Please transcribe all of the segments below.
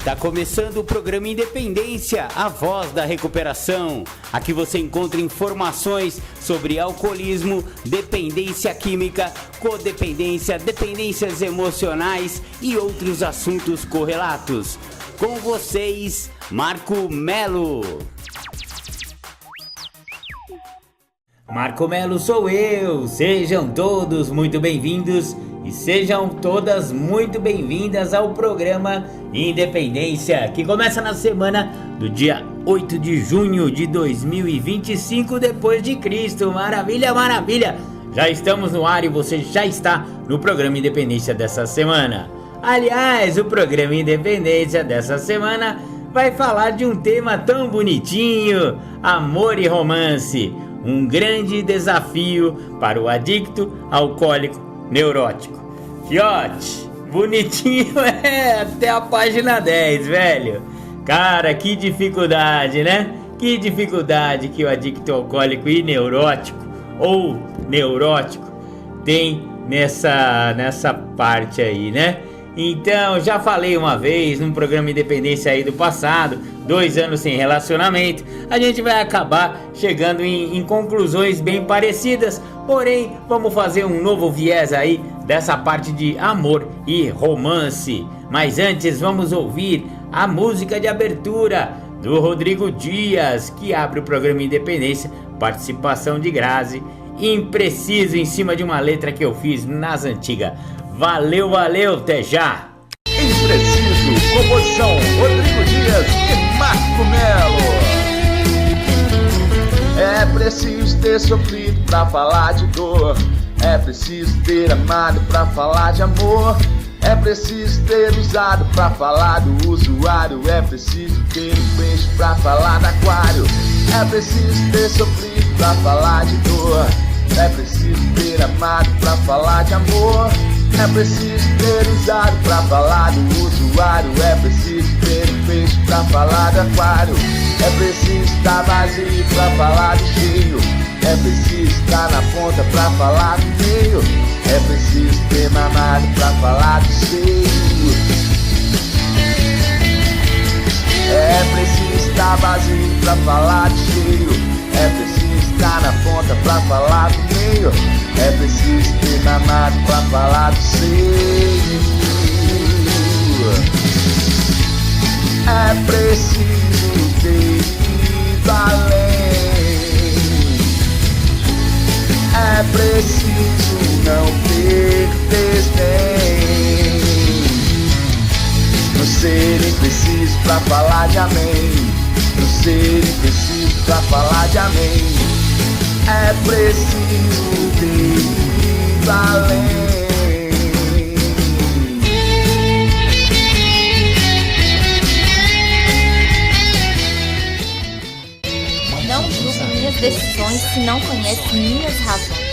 Tá começando o programa Independência, a voz da recuperação. Aqui você encontra informações sobre alcoolismo, dependência química, codependência, dependências emocionais e outros assuntos correlatos. Com vocês, Marco Melo. Marco Melo sou eu. Sejam todos muito bem-vindos e sejam todas muito bem-vindas ao programa Independência, que começa na semana do dia 8 de junho de 2025 depois de Cristo. Maravilha, maravilha! Já estamos no ar e você já está no programa Independência dessa semana. Aliás, o programa Independência dessa semana vai falar de um tema tão bonitinho: amor e romance. Um grande desafio para o adicto alcoólico neurótico. Fiote, bonitinho até a página 10, velho. Cara, que dificuldade, né? Que dificuldade que o adicto alcoólico e neurótico, ou neurótico, tem nessa parte aí, né? Então, já falei uma vez num programa Independência aí do passado, 2 anos sem relacionamento, a gente vai acabar chegando em conclusões bem parecidas, porém, vamos fazer um novo viés aí dessa parte de amor e romance. Mas antes, vamos ouvir a música de abertura do Rodrigo Dias, que abre o programa Independência, participação de Grazi, Impreciso, em cima de uma letra que eu fiz nas antigas. Valeu, valeu, até já! Impreciso, composição Rodrigo Dias e Marco Melo. É preciso ter sofrido pra falar de dor, é preciso ter amado pra falar de amor, é preciso ter usado pra falar do usuário, é preciso ter um peixe pra falar do aquário, é preciso ter sofrido pra falar de dor, é preciso ter amado pra falar de amor, é preciso ter usado pra falar do usuário, é preciso ter um peixe pra falar do aquário, é preciso estar vazio pra falar do cheio, é preciso estar na ponta pra falar do meio, é preciso ter mamado pra falar do seio, é preciso estar vazio pra falar do cheio, é preciso estar na ponta pra falar do meio, é preciso ter mamado pra falar do seio. É preciso ter ido além, é preciso não ter desdém, não ser impreciso pra falar de amém, não ser impreciso pra falar de amém, é preciso ter ido além. Não julgo minhas decisões se não conhece minhas razões.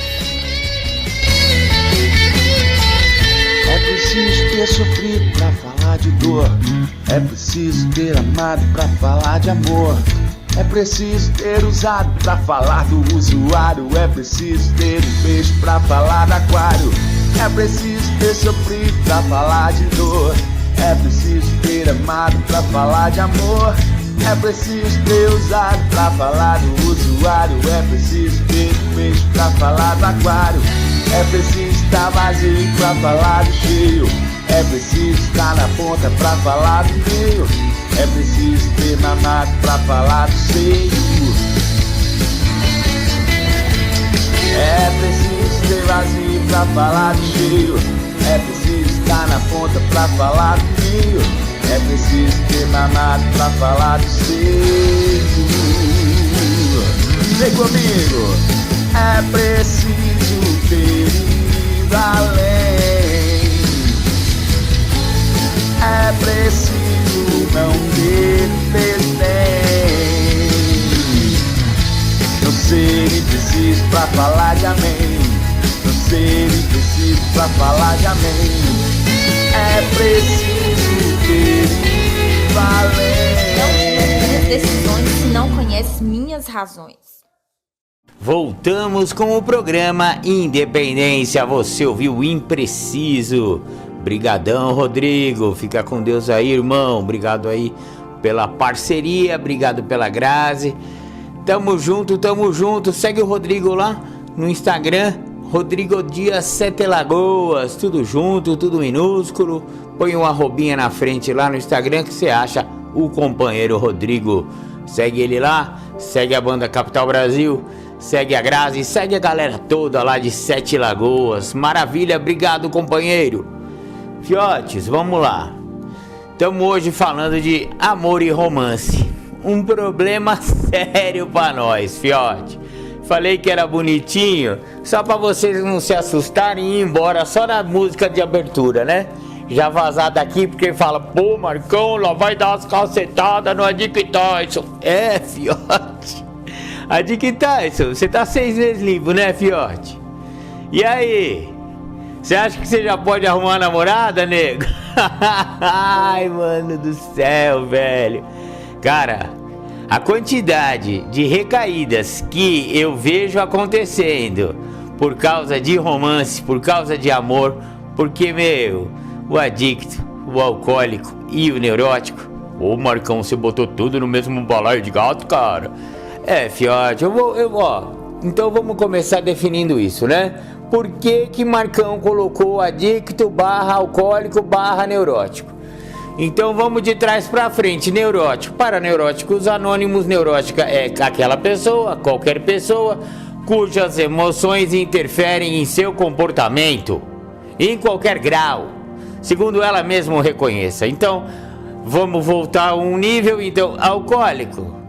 É preciso ter sofrido pra falar de dor, é preciso ter amado pra falar de amor, é preciso ter usado pra falar do usuário, é preciso ter um peixe pra falar do aquário, é preciso ter sofrido pra falar de dor, é preciso ter amado pra falar de amor, é preciso ter usado pra falar do usuário, é preciso ter um peixe pra falar do aquário, é preciso estar vazio pra falar do cheio, é preciso estar na ponta pra falar do meio, é preciso ter mamado pra falar do seio, é preciso ter vazio pra falar do cheio, é preciso estar na ponta pra falar do meio, é preciso ter mamado pra falar do seio. Vem comigo! É preciso ter ido além, é preciso não ter desdém, não ser impreciso pra falar de amém, não ser impreciso pra falar de amém, é preciso ter ido além. Não julgo minhas decisões se não conhece minhas razões. Voltamos com o programa Independência. Você ouviu Impreciso. Brigadão, Rodrigo. Fica com Deus aí, irmão. Obrigado aí pela parceria, obrigado pela Grazi. Tamo junto. Segue o Rodrigo lá no Instagram, Rodrigo Dias 7 Lagoas, tudo junto, tudo minúsculo. Põe uma arrobinha na frente lá no Instagram que você acha o companheiro Rodrigo. Segue ele lá, segue a banda Capital Brasil, segue a Grazi, segue a galera toda lá de 7 Lagoas. Maravilha, obrigado, companheiro. Fiotes, vamos lá. Estamos hoje falando de amor e romance. Um problema sério pra nós, fiote. Falei que era bonitinho, só pra vocês não se assustarem e ir embora só na música de abertura, né? Já vazar daqui porque fala, pô, Marcão, lá vai dar umas calcetadas no Dick Tyson. É, fiote. A Dick Tyson, você tá 6 meses limpo, né, fiote? E aí? Você acha que você já pode arrumar uma namorada, nego? Ai, mano do céu, velho. Cara, a quantidade de recaídas que eu vejo acontecendo por causa de romance, por causa de amor, porque, o adicto, o alcoólico e o neurótico. Ô, Marcão, você botou tudo no mesmo balaio de gato, cara. É, fiote, então vamos começar definindo isso, né? Por que Marcão colocou adicto barra alcoólico barra neurótico? Então vamos de trás pra frente. Neurótico, para neuróticos anônimos, neurótica é aquela pessoa, qualquer pessoa, cujas emoções interferem em seu comportamento, em qualquer grau, segundo ela mesma reconheça. Então, vamos voltar a um nível, então, alcoólico.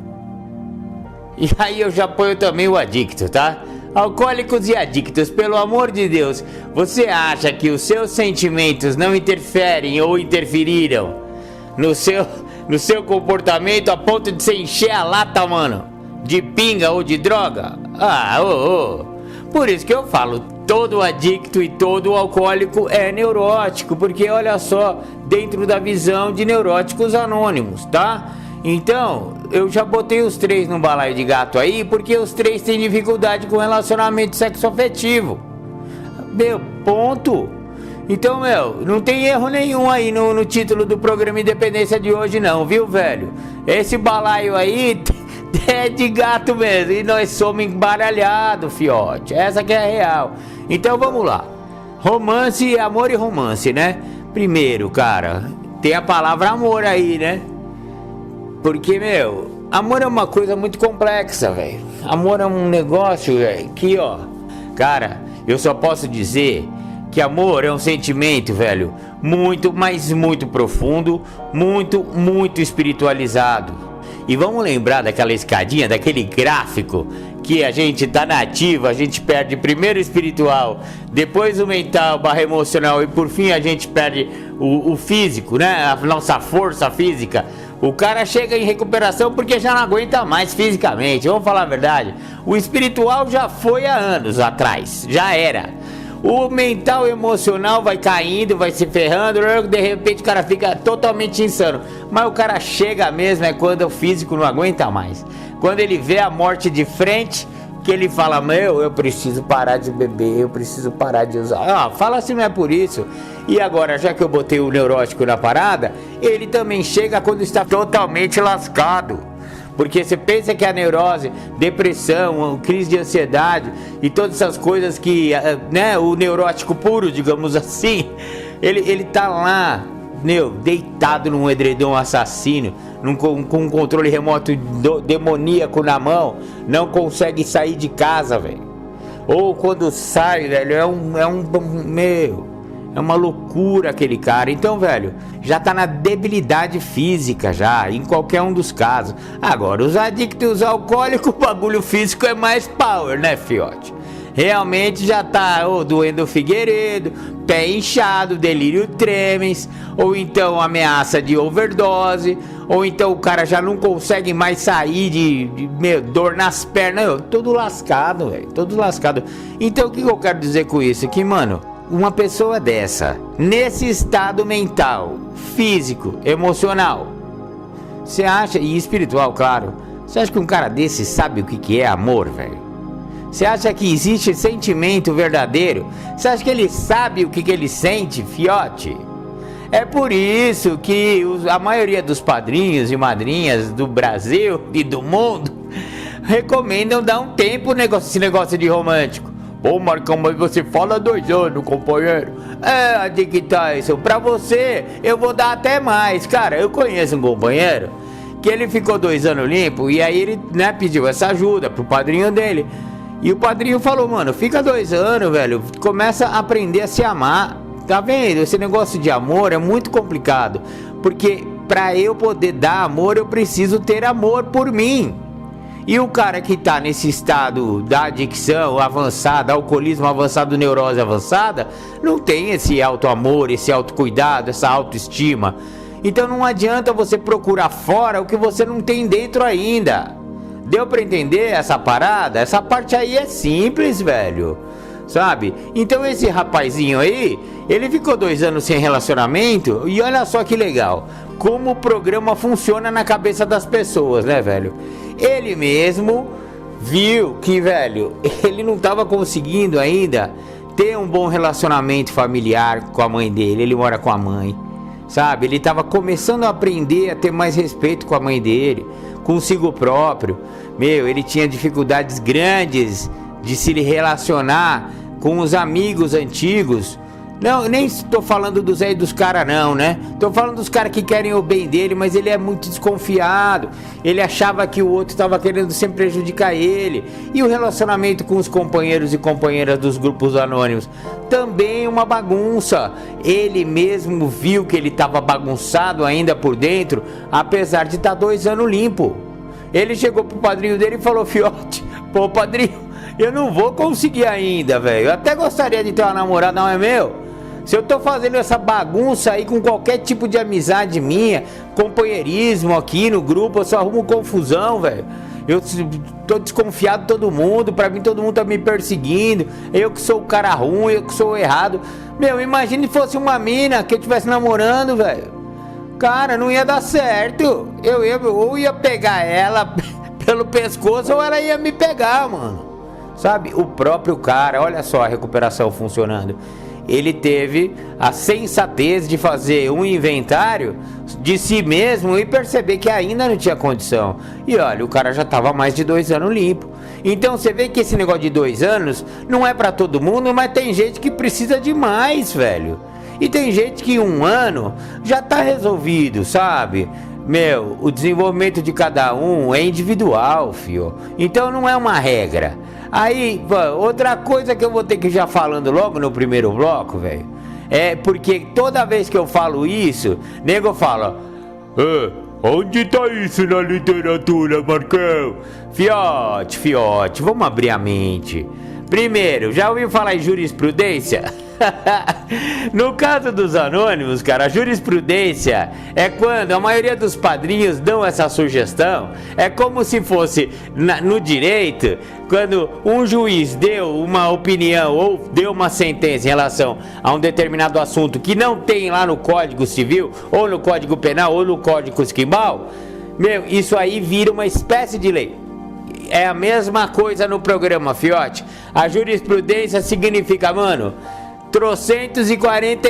E aí eu já ponho também o adicto, tá? Alcoólicos e adictos, pelo amor de Deus, você acha que os seus sentimentos não interferem ou interferiram no seu comportamento a ponto de você encher a lata, mano, de pinga ou de droga? Por isso que eu falo, todo adicto e todo alcoólico é neurótico, porque olha só, dentro da visão de neuróticos anônimos, tá? Então, eu já botei os 3 no balaio de gato aí, porque os 3 têm dificuldade com relacionamento sexoafetivo. Ponto. Então, não tem erro nenhum aí no título do programa Independência de hoje não, viu, velho? Esse balaio aí é de gato mesmo, e nós somos embaralhados, fiote. Essa que é a real. Então, vamos lá. Romance, amor e romance, né? Primeiro, cara, tem a palavra amor aí, né? Porque, amor é uma coisa muito complexa, velho. Amor é um negócio, velho, que, cara, eu só posso dizer que amor é um sentimento, velho, muito, mas muito profundo, muito, muito espiritualizado. E vamos lembrar daquela escadinha, daquele gráfico que a gente tá na ativa, a gente perde primeiro o espiritual, depois o mental, barra emocional e por fim a gente perde o físico, né? A nossa força física. O cara chega em recuperação porque já não aguenta mais fisicamente, vamos falar a verdade. O espiritual já foi há anos atrás, já era. O mental e emocional vai caindo, vai se ferrando, de repente o cara fica totalmente insano. Mas o cara chega mesmo é quando o físico não aguenta mais. Quando ele vê a morte de frente, que ele fala, eu preciso parar de beber, eu preciso parar de usar. Fala assim, não é por isso. E agora, já que eu botei o neurótico na parada, ele também chega quando está totalmente lascado. Porque você pensa que a neurose, depressão, crise de ansiedade e todas essas coisas que, né, o neurótico puro, digamos assim, ele tá lá, deitado num edredom assassino, com um controle remoto demoníaco na mão, não consegue sair de casa, velho. Ou quando sai, velho, é uma loucura aquele cara. Então, velho, já tá na debilidade física já, em qualquer um dos casos. Agora, os adictos alcoólicos, o bagulho físico é mais power, né, fiote? Realmente já tá doendo o Figueiredo, pé inchado, delírio tremens, ou então ameaça de overdose, ou então o cara já não consegue mais sair de dor nas pernas, todo lascado, velho, todo lascado. Então o que eu quero dizer com isso? Que, mano, uma pessoa dessa, nesse estado mental, físico, emocional, você acha, e espiritual, claro, você acha que um cara desse sabe o que é amor, velho? Você acha que existe sentimento verdadeiro? Você acha que ele sabe o que ele sente, fiote? É por isso que a maioria dos padrinhos e madrinhas do Brasil e do mundo recomendam dar um tempo esse negócio de romântico. Pô, Marcão, mas você fala 2 anos, companheiro. É, Dick Tyson, pra você eu vou dar até mais. Cara, eu conheço um companheiro que ele ficou 2 anos limpo e aí ele, né, pediu essa ajuda pro padrinho dele. E o padrinho falou, mano, fica 2 anos, velho, começa a aprender a se amar. Tá vendo? Esse negócio de amor é muito complicado, porque pra eu poder dar amor, eu preciso ter amor por mim. E o cara que tá nesse estado da adicção avançada, alcoolismo avançado, neurose avançada, não tem esse auto-amor, esse autocuidado, essa autoestima. Então não adianta você procurar fora o que você não tem dentro ainda. Deu pra entender essa parada? Essa parte aí é simples, velho. Sabe? Então esse rapazinho aí, ele ficou 2 anos sem relacionamento e olha só que legal. Como o programa funciona na cabeça das pessoas, né, velho? Ele mesmo viu que, velho, ele não tava conseguindo ainda ter um bom relacionamento familiar com a mãe dele. Ele mora com a mãe, sabe? Ele tava começando a aprender a ter mais respeito com a mãe dele, consigo próprio. Meu, ele tinha dificuldades grandes de se relacionar com os amigos antigos. Não, nem estou falando dos caras não, né? Tô falando dos caras que querem o bem dele, mas ele é muito desconfiado. Ele achava que o outro estava querendo sempre prejudicar ele. E o relacionamento com os companheiros e companheiras dos grupos anônimos também uma bagunça. Ele mesmo viu que ele estava bagunçado ainda por dentro, apesar de estar 2 anos limpo. Ele chegou pro padrinho dele e falou, fiote, pô, padrinho, eu não vou conseguir ainda, velho. Eu até gostaria de ter uma namorada, não é meu? Se eu tô fazendo essa bagunça aí com qualquer tipo de amizade minha, companheirismo aqui no grupo, eu só arrumo confusão, velho. Eu tô desconfiado de todo mundo, pra mim todo mundo tá me perseguindo. Eu que sou o cara ruim, eu que sou o errado. Meu, imagine se fosse uma mina que eu tivesse namorando, velho. Cara, não ia dar certo. Eu ia pegar ela pelo pescoço ou ela ia me pegar, mano. Sabe? O próprio cara, olha só a recuperação funcionando. Ele teve a sensatez de fazer um inventário de si mesmo e perceber que ainda não tinha condição. E olha, o cara já estava mais de 2 anos limpo. Então você vê que esse negócio de 2 anos não é pra todo mundo, mas tem gente que precisa de mais, velho. E tem gente que 1 ano já tá resolvido, sabe? Meu, o desenvolvimento de cada um é individual, fio. Então não é uma regra. Aí, outra coisa que eu vou ter que ir já falando logo no primeiro bloco, velho, é porque toda vez que eu falo isso, nego fala, onde tá isso na literatura, Marcão? Fiote, vamos abrir a mente. Primeiro, já ouviu falar em jurisprudência? No caso dos anônimos, cara, a jurisprudência é quando a maioria dos padrinhos dão essa sugestão. É como se fosse no direito, quando um juiz deu uma opinião ou deu uma sentença em relação a um determinado assunto que não tem lá no Código Civil, ou no Código Penal, ou no Código Esquimal. Meu, isso aí vira uma espécie de lei. É a mesma coisa no programa, fiote. A jurisprudência significa, mano, 340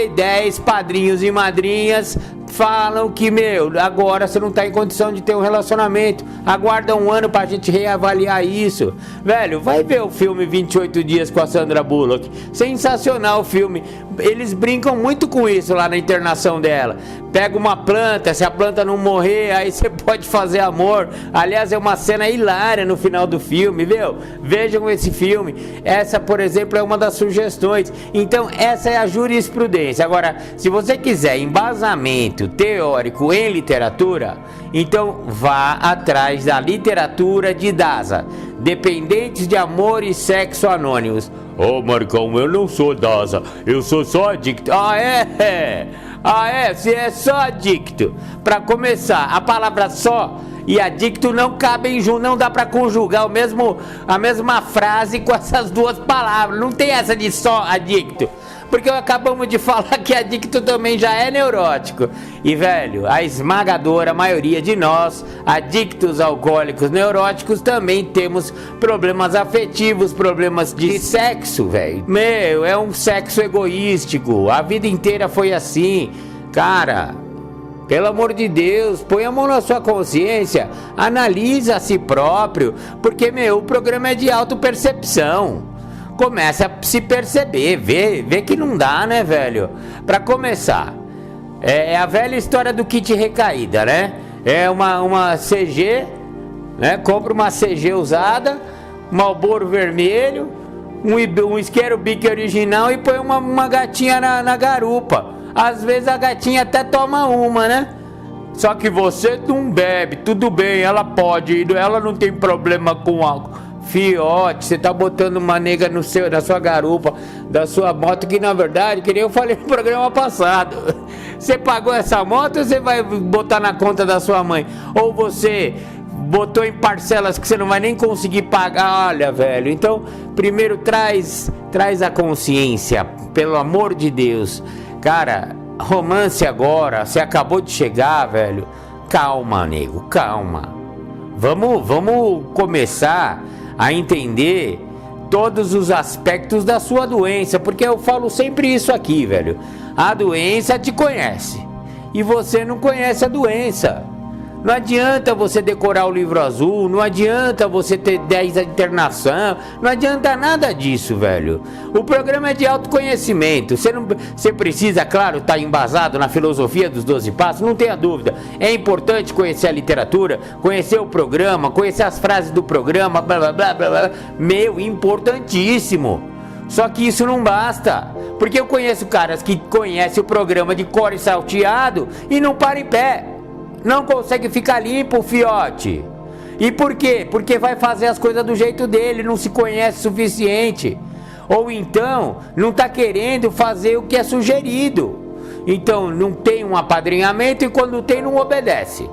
padrinhos e madrinhas falam que, meu, agora você não tá em condição de ter um relacionamento. Aguarda 1 ano pra gente reavaliar isso. Velho, vai ver o filme 28 Dias com a Sandra Bullock. Sensacional o filme. Eles brincam muito com isso lá na internação dela. Pega uma planta, se a planta não morrer, aí você pode fazer amor. Aliás, é uma cena hilária no final do filme, viu? Vejam esse filme. Essa, por exemplo, é uma das sugestões. Então, essa é a jurisprudência. Agora, se você quiser embasamento teórico em literatura, então vá atrás da literatura de Daza, Dependentes de Amor e Sexo Anônimos. Marcão, eu não sou Daza, eu sou só adicto. Você é só adicto. Pra começar, a palavra só e adicto não cabem junto, não dá pra conjugar a mesma frase com essas 2 palavras. Não tem essa de só adicto, porque acabamos de falar que adicto também já é neurótico. E, velho, a esmagadora maioria de nós, adictos alcoólicos neuróticos, também temos problemas afetivos, problemas de sexo, velho. Meu, é um sexo egoístico. A vida inteira foi assim. Cara, pelo amor de Deus, põe a mão na sua consciência, analisa a si próprio, porque, o programa é de autopercepção. Começa a se perceber, vê que não dá, né, velho? Pra começar, é a velha história do kit recaída, né? É uma CG, né? Compra uma CG usada, um Marlboro vermelho, um isqueiro bique original e põe uma gatinha na garupa. Às vezes a gatinha até toma uma, né? Só que você não bebe, tudo bem, ela pode, ela não tem problema com álcool. Fiote, você tá botando uma nega na sua garupa da sua moto, que na verdade, que nem eu falei no programa passado, você pagou essa moto ou você vai botar na conta da sua mãe? Ou você botou em parcelas que você não vai nem conseguir pagar? Olha, velho, então primeiro traz a consciência, pelo amor de Deus. Cara, romance agora, você acabou de chegar, velho. Calma, nego, calma. Vamos começar a entender todos os aspectos da sua doença, porque eu falo sempre isso aqui, velho. A doença te conhece e você não conhece a doença. Não adianta você decorar o livro azul, não adianta você ter 10 de internação, não adianta nada disso, velho. O programa é de autoconhecimento. Você precisa, claro, estar embasado na filosofia dos 12 passos, não tenha dúvida. É importante conhecer a literatura, conhecer o programa, conhecer as frases do programa, blá blá blá blá blá. Importantíssimo. Só que isso não basta, porque eu conheço caras que conhecem o programa de cor e salteado e não param em pé. Não consegue ficar limpo, o fiote. E por quê? Porque vai fazer as coisas do jeito dele, não se conhece o suficiente. Ou então, não está querendo fazer o que é sugerido. Então, não tem um apadrinhamento e quando tem, não obedece.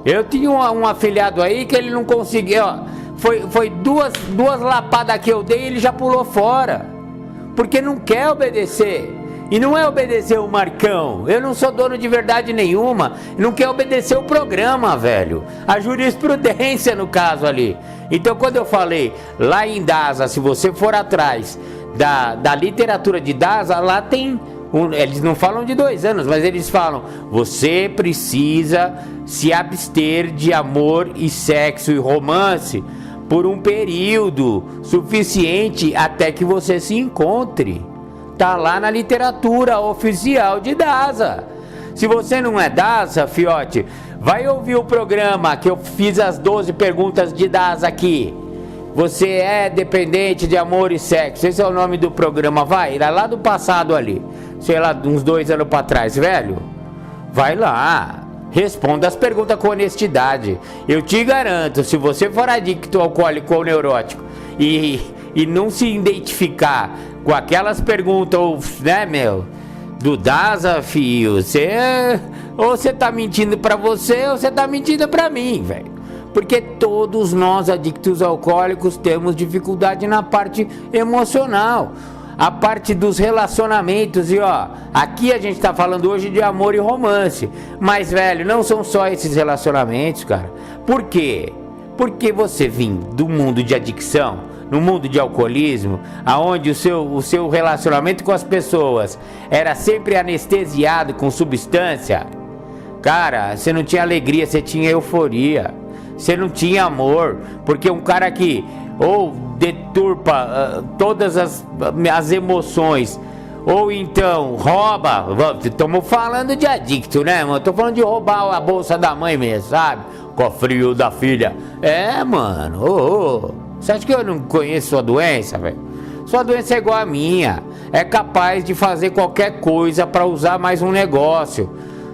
Eu tinha um afilhado aí que ele não conseguiu, ó, foi duas lapadas que eu dei e ele já pulou fora. Porque não quer obedecer. E não é obedecer o Marcão. Eu não sou dono de verdade nenhuma. Não quer obedecer o programa, velho. A jurisprudência, no caso ali. Então, quando eu falei lá em Daza, se você for atrás da literatura de Daza, lá tem... eles não falam de 2 anos, mas eles falam: você precisa se abster de amor e sexo e romance por um período suficiente até que você se encontre. Tá lá na literatura oficial de Daza. Se você não é Daza, fiote, vai ouvir o programa que eu fiz as 12 perguntas de Daza aqui. Você é dependente de amor e sexo? Esse é o nome do programa. Vai lá do passado ali, sei lá, uns 2 anos pra trás, velho. Vai lá, responda as perguntas com honestidade. Eu te garanto, se você for adicto, alcoólico ou neurótico e não se identificar com aquelas perguntas, né, do Daza, filho, ou você tá mentindo pra você ou você tá mentindo pra mim, velho. Porque todos nós adictos alcoólicos temos dificuldade na parte emocional, a parte dos relacionamentos. E ó, aqui a gente tá falando hoje de amor e romance, mas, velho, não são só esses relacionamentos, cara. Por quê? Porque você vem do mundo de adicção, no mundo de alcoolismo, aonde o seu relacionamento com as pessoas era sempre anestesiado com substância. Cara, você não tinha alegria, você tinha euforia. Você não tinha amor, porque um cara que ou deturpa todas as emoções, ou então rouba. Estamos falando de adicto, né, mano? Tô falando de roubar a bolsa da mãe mesmo, sabe? Cofrinho da filha. É, mano, Você acha que eu não conheço sua doença, velho? Sua doença é igual a minha. É capaz de fazer qualquer coisa para usar mais um negócio,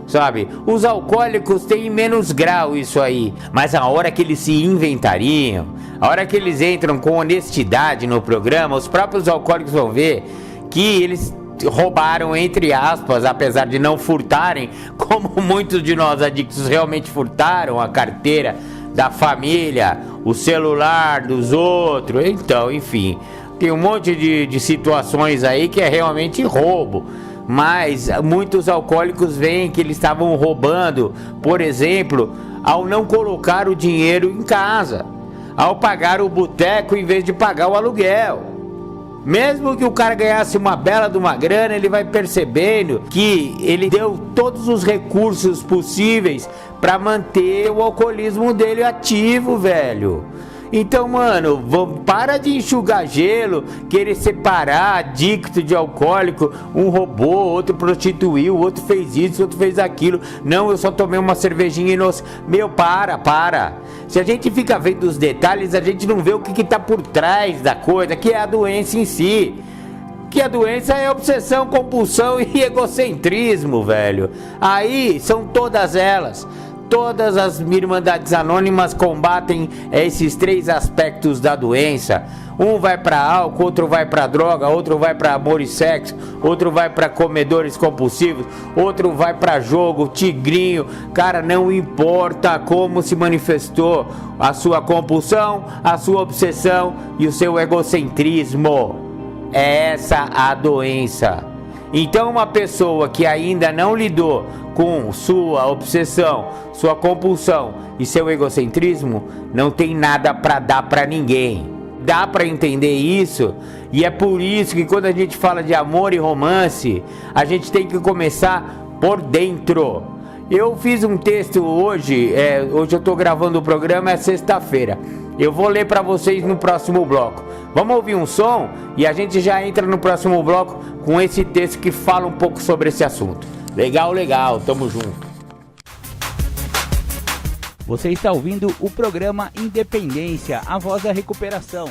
sabe? Os alcoólicos têm em menos grau isso aí. Mas a hora que eles se inventariam, a hora que eles entram com honestidade no programa, os próprios alcoólicos vão ver que eles roubaram, entre aspas, apesar de não furtarem, como muitos de nós adictos realmente furtaram a carteira da família, o celular dos outros. Então, enfim, tem um monte de situações aí que é realmente roubo. Mas muitos alcoólicos veem que eles estavam roubando, por exemplo, ao não colocar o dinheiro em casa, ao pagar o boteco em vez de pagar o aluguel. Mesmo que o cara ganhasse uma bela de uma grana, ele vai percebendo que ele deu todos os recursos possíveis para manter o alcoolismo dele ativo, velho. Então, mano, para de enxugar gelo, querer separar adicto de alcoólico, um roubou, outro prostituiu, outro fez isso, outro fez aquilo. Não, eu só tomei uma cervejinha inocente. Meu, para. Se a gente fica vendo os detalhes, a gente não vê o que tá por trás da coisa, que é a doença em si. Que a doença é obsessão, compulsão e egocentrismo, velho. Aí são todas elas. Todas as Irmandades Anônimas combatem esses 3 aspectos da doença. Um vai para álcool, outro vai para droga, outro vai para amor e sexo, outro vai para comedores compulsivos, outro vai para jogo, tigrinho. Cara, não importa como se manifestou a sua compulsão, a sua obsessão e o seu egocentrismo. É essa a doença. Então, uma pessoa que ainda não lidou com sua obsessão, sua compulsão e seu egocentrismo, não tem nada para dar para ninguém. Dá para entender isso? E é por isso que quando a gente fala de amor e romance, a gente tem que começar por dentro. Eu fiz um texto hoje, hoje eu tô gravando o programa, é sexta-feira. Eu vou ler para vocês no próximo bloco. Vamos ouvir um som e a gente já entra no próximo bloco com esse texto que fala um pouco sobre esse assunto. Legal, tamo junto. Você está ouvindo o programa Independência, a voz da recuperação.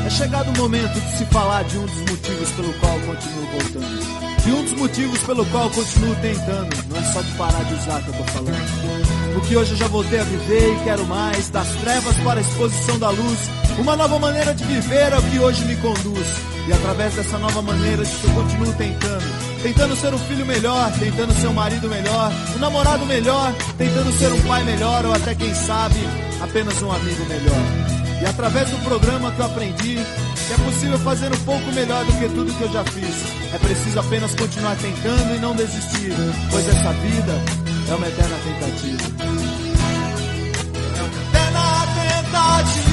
É chegado o momento de se falar de um dos motivos pelo qual eu continuo voltando. De um dos motivos pelo qual eu continuo tentando. Não é só de parar de usar que eu tô falando. Porque hoje eu já voltei a viver e quero mais. Das trevas para a exposição da luz. Uma nova maneira de viver é o que hoje me conduz. E através dessa nova maneira eu continuo tentando. Tentando ser um filho melhor, tentando ser um marido melhor, um namorado melhor, tentando ser um pai melhor ou até quem sabe, apenas um amigo melhor. E através do programa que eu aprendi que é possível fazer um pouco melhor do que tudo que eu já fiz. É preciso apenas continuar tentando e não desistir, pois essa vida é uma eterna tentativa. É uma eterna tentativa.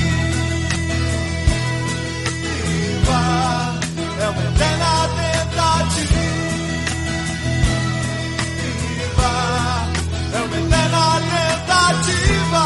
É uma eterna tentativa. É uma eterna tentativa.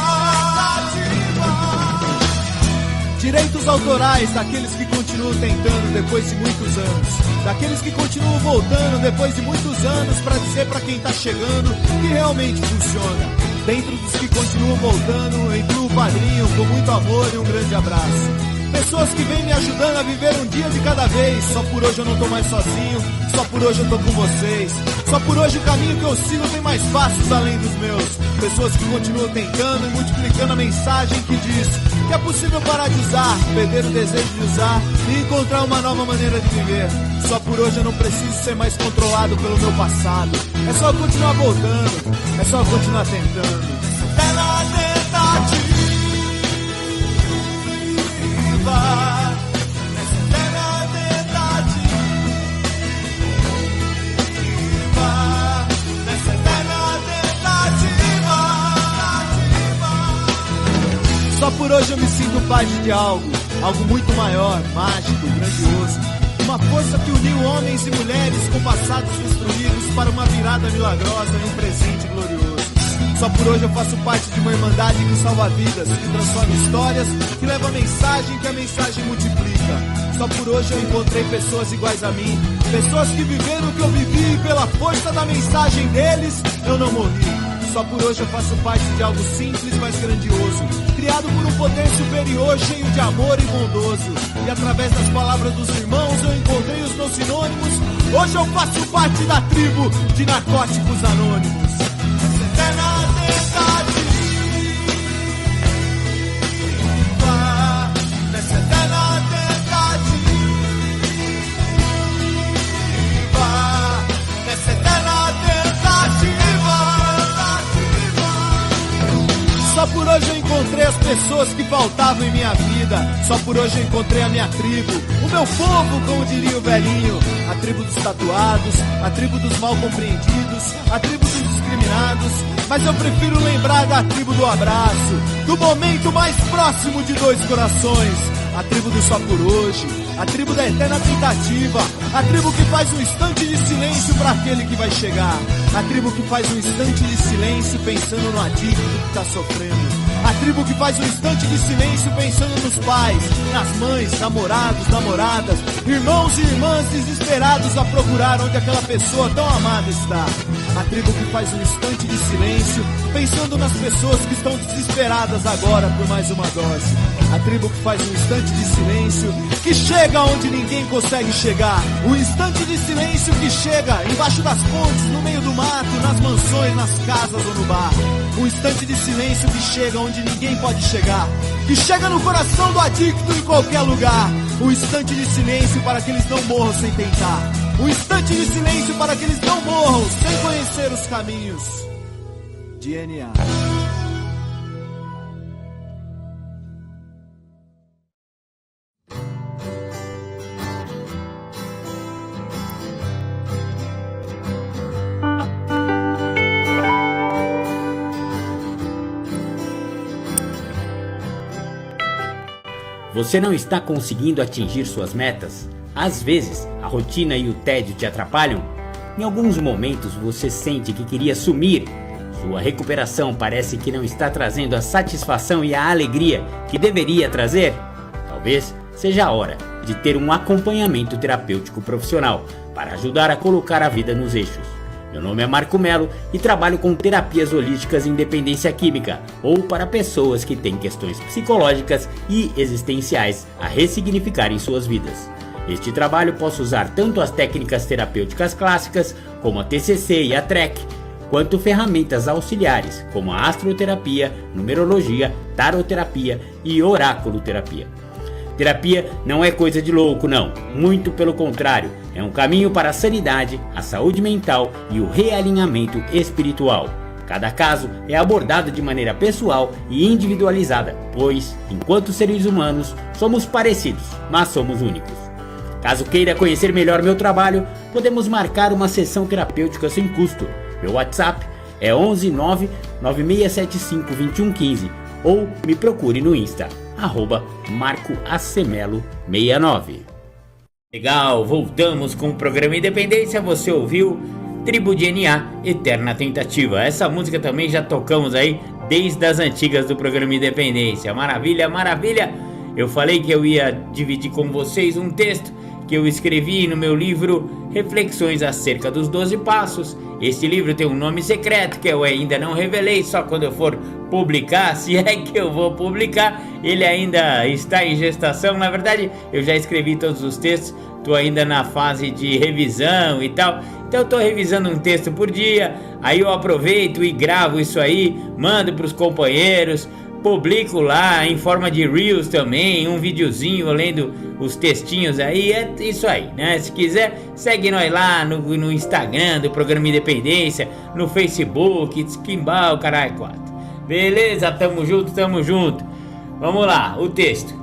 Direitos autorais daqueles que continuam tentando depois de muitos anos. Daqueles que continuam voltando depois de muitos anos pra dizer pra quem tá chegando que realmente funciona. Dentro dos que continuam voltando, incluo o padrinho com muito amor e um grande abraço. Pessoas que vêm me ajudando a viver um dia de cada vez. Só por hoje eu não tô mais sozinho, só por hoje eu tô com vocês. Só por hoje o caminho que eu sigo tem mais passos além dos meus. Pessoas que continuam tentando e multiplicando a mensagem que diz que é possível parar de usar, perder o desejo de usar e encontrar uma nova maneira de viver. Só por hoje eu não preciso ser mais controlado pelo meu passado. É só continuar voltando, é só continuar tentando. É na tentativa. Só por hoje eu me sinto parte de algo muito maior, mágico, grandioso. Uma força que uniu homens e mulheres com passados destruídos para uma virada milagrosa e um presente glorioso. Só por hoje eu faço parte de uma irmandade que salva vidas, que transforma histórias, que leva a mensagem que a mensagem multiplica. Só por hoje eu encontrei pessoas iguais a mim, pessoas que viveram o que eu vivi e pela força da mensagem deles eu não morri. Só por hoje eu faço parte de algo simples, mas grandioso, criado por um poder superior, cheio de amor e bondoso. E através das palavras dos irmãos eu encontrei os meus sinônimos. Hoje eu faço parte da tribo de Narcóticos Anônimos. Essa eterna tentativa, nessa eterna tentativa, nessa eterna tentativa. Só por hoje eu encontrei as pessoas que faltavam em minha vida. Só por hoje eu encontrei a minha tribo, o meu povo, como diria o velhinho. A tribo dos tatuados, a tribo dos mal compreendidos, a tribo dos discriminados. Mas eu prefiro lembrar da tribo do abraço, do momento mais próximo de dois corações. A tribo do só por hoje, a tribo da eterna tentativa, a tribo que faz um instante de silêncio para aquele que vai chegar, a tribo que faz um instante de silêncio pensando no adicto que tá sofrendo, a tribo que faz um instante de silêncio pensando nos pais, nas mães, namorados, namoradas, irmãos e irmãs desesperados a procurar onde aquela pessoa tão amada está, a tribo que faz um instante de silêncio pensando nas pessoas que estão desesperadas agora por mais uma dose, a tribo que faz um instante de silêncio que chega onde ninguém consegue chegar, um instante de silêncio que chega embaixo das pontes, no meio do mato, nas mansões, nas casas ou no bar, um instante de silêncio que chega onde ninguém pode chegar, que chega no coração do adicto em qualquer lugar, um instante de silêncio para que eles não morram sem tentar, um instante de silêncio para que eles não morram sem conhecer os caminhos de NA. Você não está conseguindo atingir suas metas? Às vezes, a rotina e o tédio te atrapalham? Em alguns momentos você sente que queria sumir? Sua recuperação parece que não está trazendo a satisfação e a alegria que deveria trazer? Talvez seja a hora de ter um acompanhamento terapêutico profissional para ajudar a colocar a vida nos eixos. Meu nome é Marco Melo e trabalho com terapias holísticas em dependência química ou para pessoas que têm questões psicológicas e existenciais a ressignificar em suas vidas. Neste trabalho posso usar tanto as técnicas terapêuticas clássicas, como a TCC e a TREC, quanto ferramentas auxiliares, como a astroterapia, numerologia, taroterapia e oráculo-terapia. Terapia não é coisa de louco, não. Muito pelo contrário, é um caminho para a sanidade, a saúde mental e o realinhamento espiritual. Cada caso é abordado de maneira pessoal e individualizada, pois, enquanto seres humanos, somos parecidos, mas somos únicos. Caso queira conhecer melhor meu trabalho, podemos marcar uma sessão terapêutica sem custo. Meu WhatsApp é 11 9 9675 2115 ou me procure no Insta, @MarcoAcemelo69. Legal, voltamos com o programa Independência. Você ouviu Tribo de NA, Eterna Tentativa. Essa música também já tocamos aí desde as antigas do programa Independência. Maravilha, maravilha. Eu falei que eu ia dividir com vocês um texto que eu escrevi no meu livro Reflexões acerca dos 12 Passos. Este livro tem um nome secreto que eu ainda não revelei, só quando eu for publicar, se é que eu vou publicar. Ele ainda está em gestação. Na verdade, eu já escrevi todos os textos, estou ainda na fase de revisão e tal. Então eu estou revisando um texto por dia, aí eu aproveito e gravo isso aí, mando para os companheiros, publico lá em forma de Reels também, um videozinho lendo os textinhos aí, é isso aí, né? Se quiser, segue nós lá no Instagram do Programa Independência, no Facebook, Esquimbal, caralho, 4. Beleza, tamo junto, tamo junto. Vamos lá, o texto.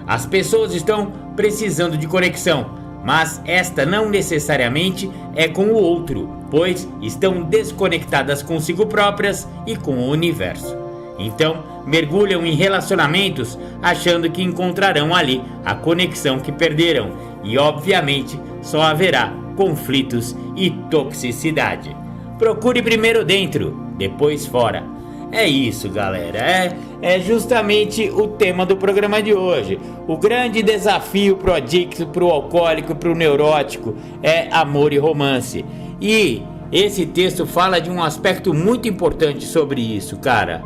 As pessoas estão precisando de conexão, mas esta não necessariamente é com o outro, pois estão desconectadas consigo próprias e com o universo. Então, mergulham em relacionamentos achando que encontrarão ali a conexão que perderam e, obviamente, só haverá conflitos e toxicidade. Procure primeiro dentro, depois fora. É isso, galera, é justamente o tema do programa de hoje. O grande desafio pro adicto, pro alcoólico, pro neurótico é amor e romance. E esse texto fala de um aspecto muito importante sobre isso, cara.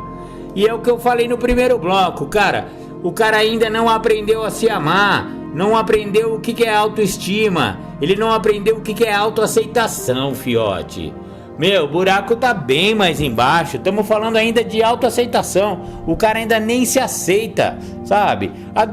E é o que eu falei no primeiro bloco, cara. O cara ainda não aprendeu a se amar, não aprendeu o que é autoestima, ele não aprendeu o que é autoaceitação, fiote. Meu, o buraco tá bem mais embaixo. Estamos falando ainda de autoaceitação. O cara ainda nem se aceita, sabe?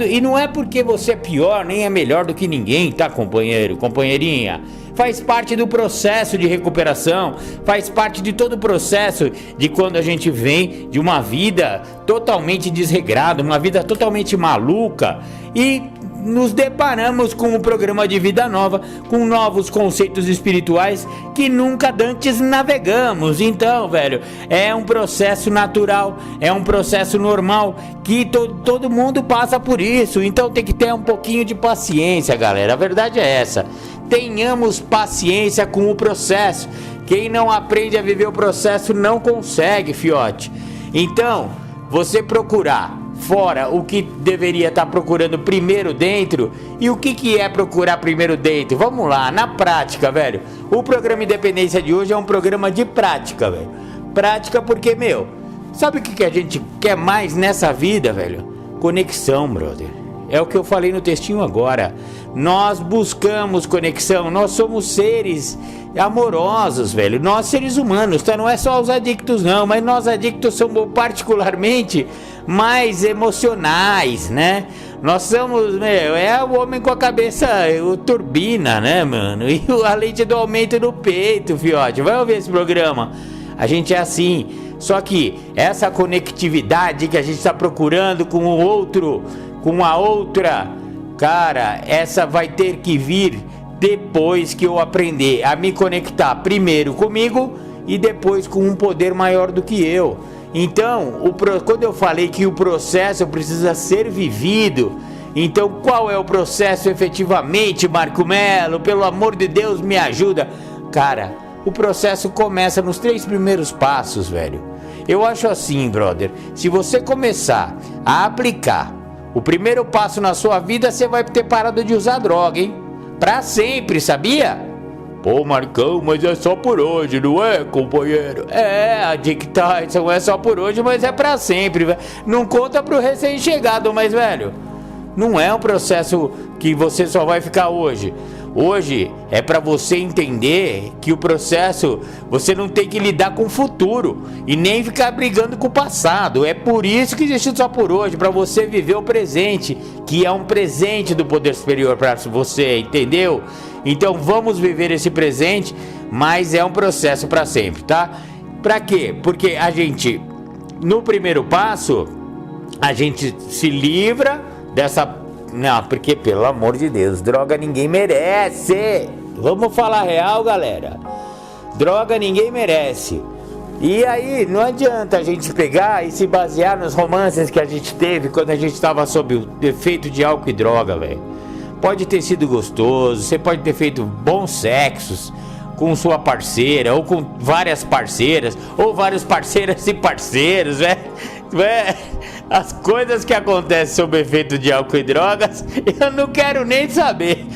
E não é porque você é pior, nem é melhor do que ninguém, tá, companheiro, companheirinha? Faz parte do processo de recuperação, faz parte de todo o processo de quando a gente vem de uma vida totalmente desregrada, uma vida totalmente maluca e nos deparamos com um programa de vida nova, com novos conceitos espirituais que nunca antes navegamos. Então, velho, é um processo natural, é um processo normal que todo mundo passa por isso. Então tem que ter um pouquinho de paciência, galera. A verdade é essa. Tenhamos paciência com o processo. Quem não aprende a viver o processo não consegue, fiote. Então, você procurar fora o que deveria estar procurando primeiro dentro. E o que é procurar primeiro dentro? Vamos lá, na prática, velho. O programa Independência de hoje é um programa de prática, velho. Prática porque, meu, sabe o que a gente quer mais nessa vida, velho? Conexão, brother. É o que eu falei no textinho agora. Nós buscamos conexão, nós somos seres amorosos, velho. Nós seres humanos, tá? Não é só os adictos não, mas nós adictos somos particularmente mais emocionais, né? Nós somos, meu, é o homem com a cabeça, o turbina, né, mano? E a lente do aumento no peito, fiote. Vai ouvir esse programa. A gente é assim. Só que essa conectividade que a gente está procurando com o outro, com a outra, cara, essa vai ter que vir depois que eu aprender a me conectar primeiro comigo e depois com um poder maior do que eu. Então, quando eu falei que o processo precisa ser vivido, então qual é o processo efetivamente, Marco Melo? Pelo amor de Deus, me ajuda. Cara, o processo começa nos 3 primeiros passos, velho. Eu acho assim, brother, se você começar a aplicar o primeiro passo na sua vida, você vai ter parado de usar droga, hein? Pra sempre, sabia? Pô, Marcão, mas é só por hoje, não é, companheiro? É, a dictação é só por hoje, mas é pra sempre, velho. Não conta pro recém-chegado, mas, velho, não é um processo que você só vai ficar hoje. Hoje é para você entender que o processo, você não tem que lidar com o futuro e nem ficar brigando com o passado. É por isso que existe só por hoje, para você viver o presente, que é um presente do poder superior para você, entendeu? Então vamos viver esse presente, mas é um processo para sempre, tá? Para quê? Porque a gente, no primeiro passo, a gente se livra dessa... Não, porque pelo amor de Deus, droga ninguém merece. Vamos falar real, galera. Droga ninguém merece. E aí, não adianta a gente pegar e se basear nos romances que a gente teve quando a gente estava sob o efeito de álcool e droga, velho. Pode ter sido gostoso, você pode ter feito bons sexos com sua parceira, ou com várias parceiras, ou vários parceiras e parceiros, velho. As coisas que acontecem sob efeito de álcool e drogas, eu não quero nem saber.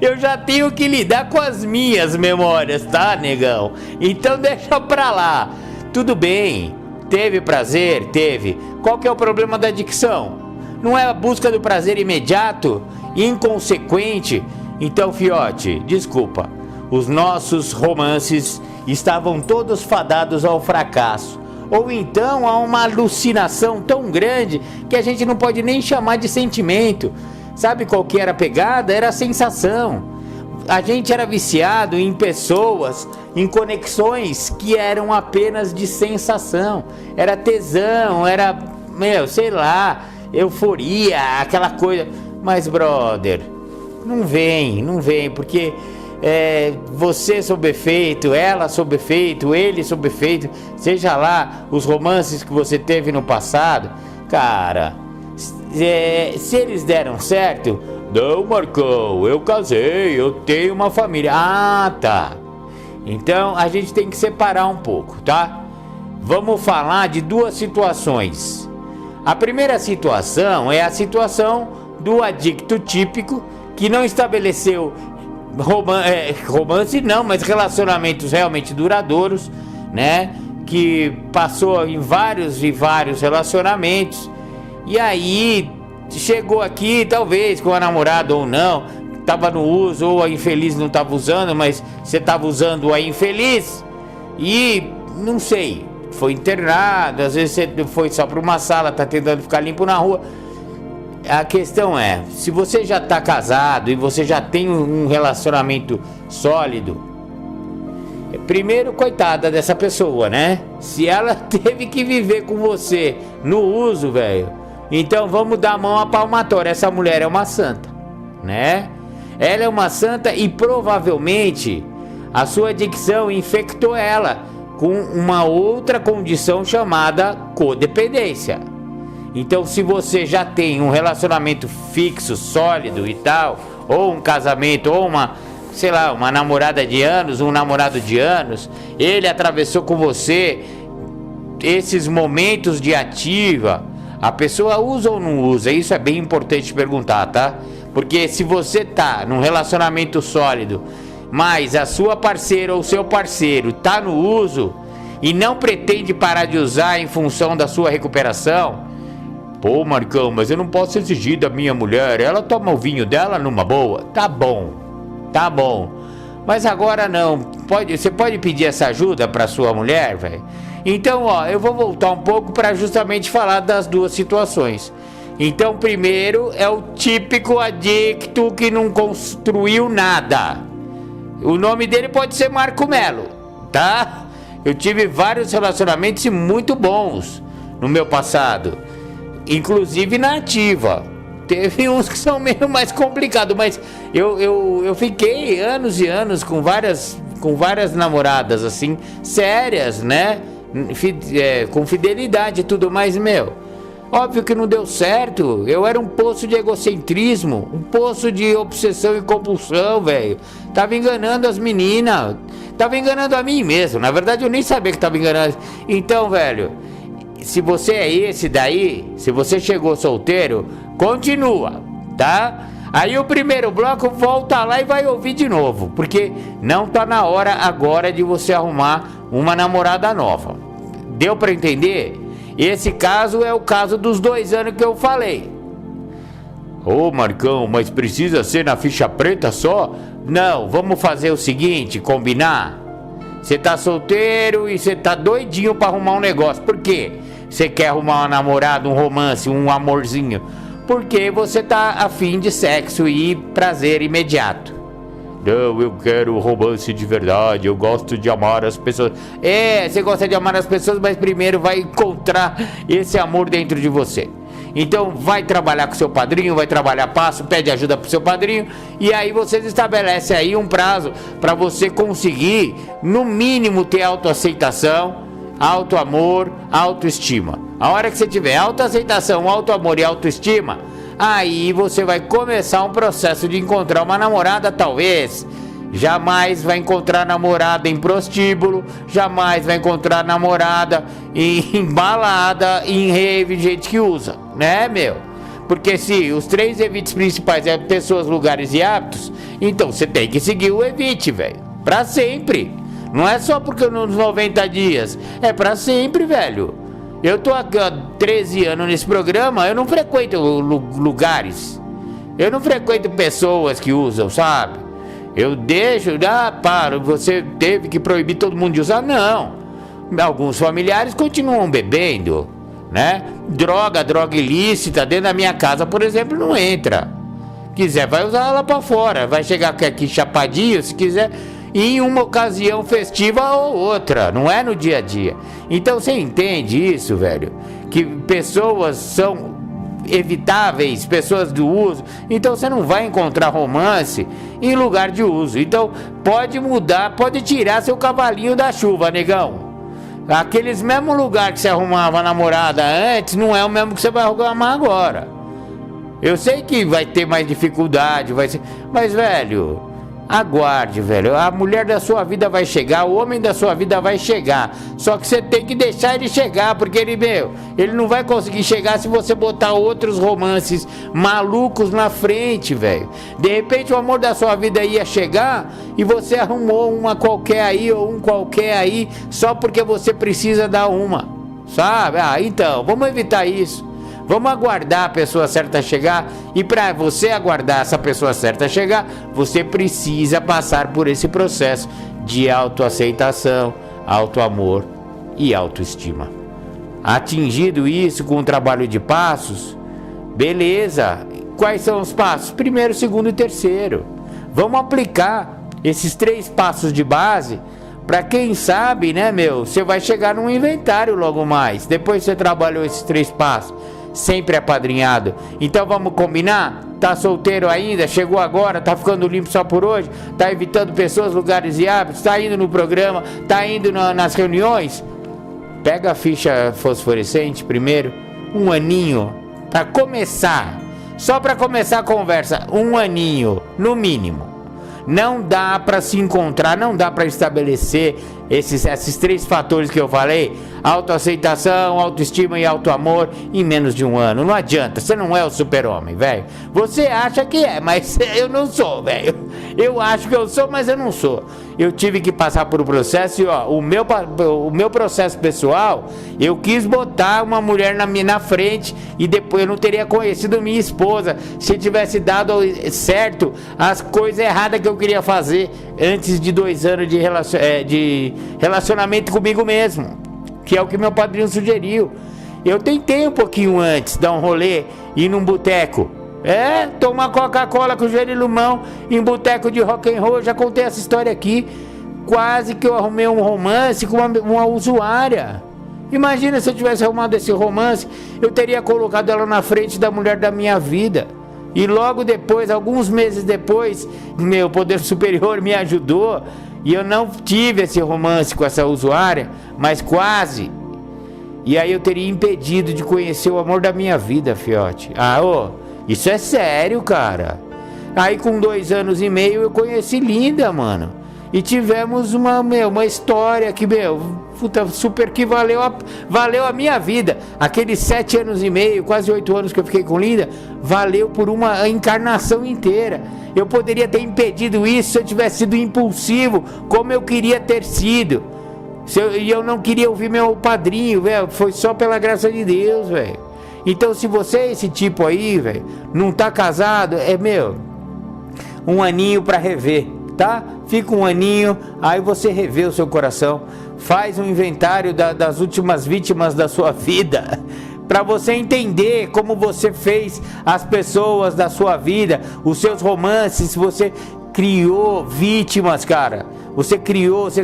Eu já tenho que lidar com as minhas memórias, tá, negão? Então deixa pra lá. Tudo bem, teve prazer? Teve. Qual que é o problema da adicção? Não é a busca do prazer imediato, inconsequente? Então, fiote, desculpa. Os nossos romances estavam todos fadados ao fracasso. Ou então há uma alucinação tão grande que a gente não pode nem chamar de sentimento. Sabe qual que era a pegada? Era a sensação. A gente era viciado em pessoas, em conexões que eram apenas de sensação. Era tesão, era, sei lá, euforia, aquela coisa. Mas, brother, não vem, porque... você sob efeito, ela sob efeito, ele sob efeito, seja lá os romances que você teve no passado, cara, se eles deram certo, não, Marcão, eu casei, eu tenho uma família. Ah, tá. Então a gente tem que separar um pouco, tá? Vamos falar de duas situações. A primeira situação é a situação do adicto típico que não estabeleceu romance não, mas relacionamentos realmente duradouros, né? Que passou em vários e vários relacionamentos e aí chegou aqui, talvez com a namorada ou não, tava no uso, ou a infeliz não tava usando, mas você tava usando a infeliz e não sei, foi internado, às vezes você foi só para uma sala, tá tentando ficar limpo na rua. A questão é, se você já tá casado e você já tem um relacionamento sólido, primeiro, coitada dessa pessoa, né? Se ela teve que viver com você no uso, velho, então vamos dar a mão à palmatória. Essa mulher é uma santa, né? Ela é uma santa e provavelmente a sua adicção infectou ela com uma outra condição chamada codependência. Então, se você já tem um relacionamento fixo, sólido e tal, ou um casamento, ou uma namorada de anos, um namorado de anos, ele atravessou com você esses momentos de ativa, a pessoa usa ou não usa? Isso é bem importante perguntar, tá? Porque se você tá num relacionamento sólido, mas a sua parceira ou seu parceiro tá no uso e não pretende parar de usar em função da sua recuperação, pô, Marcão, mas eu não posso exigir da minha mulher, ela toma o vinho dela numa boa. Tá bom, mas agora não, você pode pedir essa ajuda pra sua mulher, velho? Então, ó, eu vou voltar um pouco para justamente falar das duas situações. Então, primeiro é o típico adicto que não construiu nada. O nome dele pode ser Marco Melo, tá? Eu tive vários relacionamentos muito bons no meu passado, inclusive na ativa. Teve uns que são meio mais complicados, mas eu fiquei anos e anos com várias namoradas, assim, sérias, né? Com fidelidade e tudo mais, meu. Óbvio que não deu certo. Eu era um poço de egocentrismo, um poço de obsessão e compulsão, velho. Tava enganando as meninas, tava enganando a mim mesmo. Na verdade, eu nem sabia que tava enganando. Então, velho, se você é esse daí, se você chegou solteiro, continua, tá? Aí o primeiro bloco volta lá e vai ouvir de novo, porque não tá na hora agora de você arrumar uma namorada nova. Deu pra entender? Esse caso é o caso dos 2 anos que eu falei. Ô Marcão, mas precisa ser na ficha preta só? Não, vamos fazer o seguinte, combinar? Você tá solteiro e você tá doidinho pra arrumar um negócio. Por quê? Você quer arrumar uma namorada, um romance, um amorzinho? Porque você tá afim de sexo e prazer imediato. Não, eu quero romance de verdade, eu gosto de amar as pessoas. Você gosta de amar as pessoas, mas primeiro vai encontrar esse amor dentro de você. Então vai trabalhar com seu padrinho, vai trabalhar passo, pede ajuda pro seu padrinho, e aí vocês estabelecem aí um prazo para você conseguir, no mínimo, ter autoaceitação, autoamor, autoestima. A hora que você tiver autoaceitação, autoamor e autoestima, aí você vai começar um processo de encontrar uma namorada, talvez. Jamais vai encontrar namorada em prostíbulo, jamais vai encontrar namorada em balada, em rave, gente que usa, né, meu? Porque se os 3 evites principais é pessoas, lugares e hábitos, então você tem que seguir o evite, velho, pra sempre. Não é só porque nos 90 dias, é pra sempre, velho. Eu tô há 13 anos nesse programa, eu não frequento lugares, eu não frequento pessoas que usam, sabe? Eu deixo, você teve que proibir todo mundo de usar? Não. Alguns familiares continuam bebendo, né? Droga ilícita dentro da minha casa, por exemplo, não entra. Quiser, vai usar ela pra fora, vai chegar aqui chapadinho, se quiser, em uma ocasião festiva ou outra, não é no dia a dia. Então você entende isso, velho? Que pessoas são evitáveis, pessoas do uso, então você não vai encontrar romance em lugar de uso. Então pode mudar, pode tirar seu cavalinho da chuva, negão. Aqueles mesmo lugar que você arrumava namorada antes não é o mesmo que você vai arrumar agora. Eu sei que vai ter mais dificuldade, mas velho, aguarde, velho. A mulher da sua vida vai chegar, o homem da sua vida vai chegar. Só que você tem que deixar ele chegar, porque ele não vai conseguir chegar se você botar outros romances malucos na frente, velho. De repente o amor da sua vida ia chegar e você arrumou uma qualquer aí ou um qualquer aí só porque você precisa dar uma, sabe? Então, vamos evitar isso. Vamos aguardar a pessoa certa chegar. E para você aguardar essa pessoa certa chegar, você precisa passar por esse processo de autoaceitação, autoamor e autoestima. Atingido isso com o trabalho de passos, beleza. Quais são os passos? Primeiro, segundo e terceiro. Vamos aplicar esses 3 passos de base para quem sabe, né, você vai chegar num inventário logo mais. Depois você trabalhou esses 3 passos, sempre apadrinhado. Então vamos combinar? Tá solteiro ainda? Chegou agora? Tá ficando limpo só por hoje? Tá evitando pessoas, lugares e hábitos? Tá indo no programa? Tá indo nas reuniões? Pega a ficha fosforescente primeiro, 1 aninho, para começar. Só para começar a conversa, 1 aninho, no mínimo. Não dá para se encontrar, não dá para estabelecer esses 3 fatores que eu falei: autoaceitação, autoestima e autoamor, em menos de 1 ano. Não adianta, você não é o super-homem, velho. Você acha que é, mas eu não sou, velho. Eu acho que eu sou, mas eu não sou. Eu tive que passar por um processo e, ó, o meu processo pessoal, eu quis botar uma mulher na frente e depois eu não teria conhecido minha esposa se tivesse dado certo as coisas erradas que eu queria fazer antes de 2 anos de relacionamento comigo mesmo, que é o que meu padrinho sugeriu. Eu tentei um pouquinho antes, dar um rolê, ir num boteco, tomar Coca-Cola com gelo e limão em boteco de rock and roll. Já contei essa história aqui. Quase que eu arrumei um romance com uma usuária. Imagina se eu tivesse arrumado esse romance, eu teria colocado ela na frente da mulher da minha vida. E logo depois, alguns meses depois, meu poder superior me ajudou e eu não tive esse romance com essa usuária, mas quase. E aí eu teria impedido de conhecer o amor da minha vida, fiote. Isso é sério, cara. Aí com 2 anos e meio eu conheci Linda, mano. E tivemos uma história que, super que valeu a minha vida. Aqueles 7 anos e meio, quase 8 anos que eu fiquei com Linda, valeu por uma encarnação inteira. Eu poderia ter impedido isso se eu tivesse sido impulsivo, como eu queria ter sido. E eu não queria ouvir meu padrinho, velho. Foi só pela graça de Deus, velho. Então, se você é esse tipo aí, velho, não tá casado, 1 aninho pra rever, tá? Fica 1 aninho, aí você revê o seu coração, faz um inventário das últimas vítimas da sua vida, pra você entender como você fez as pessoas da sua vida, os seus romances. Você criou vítimas, cara. Você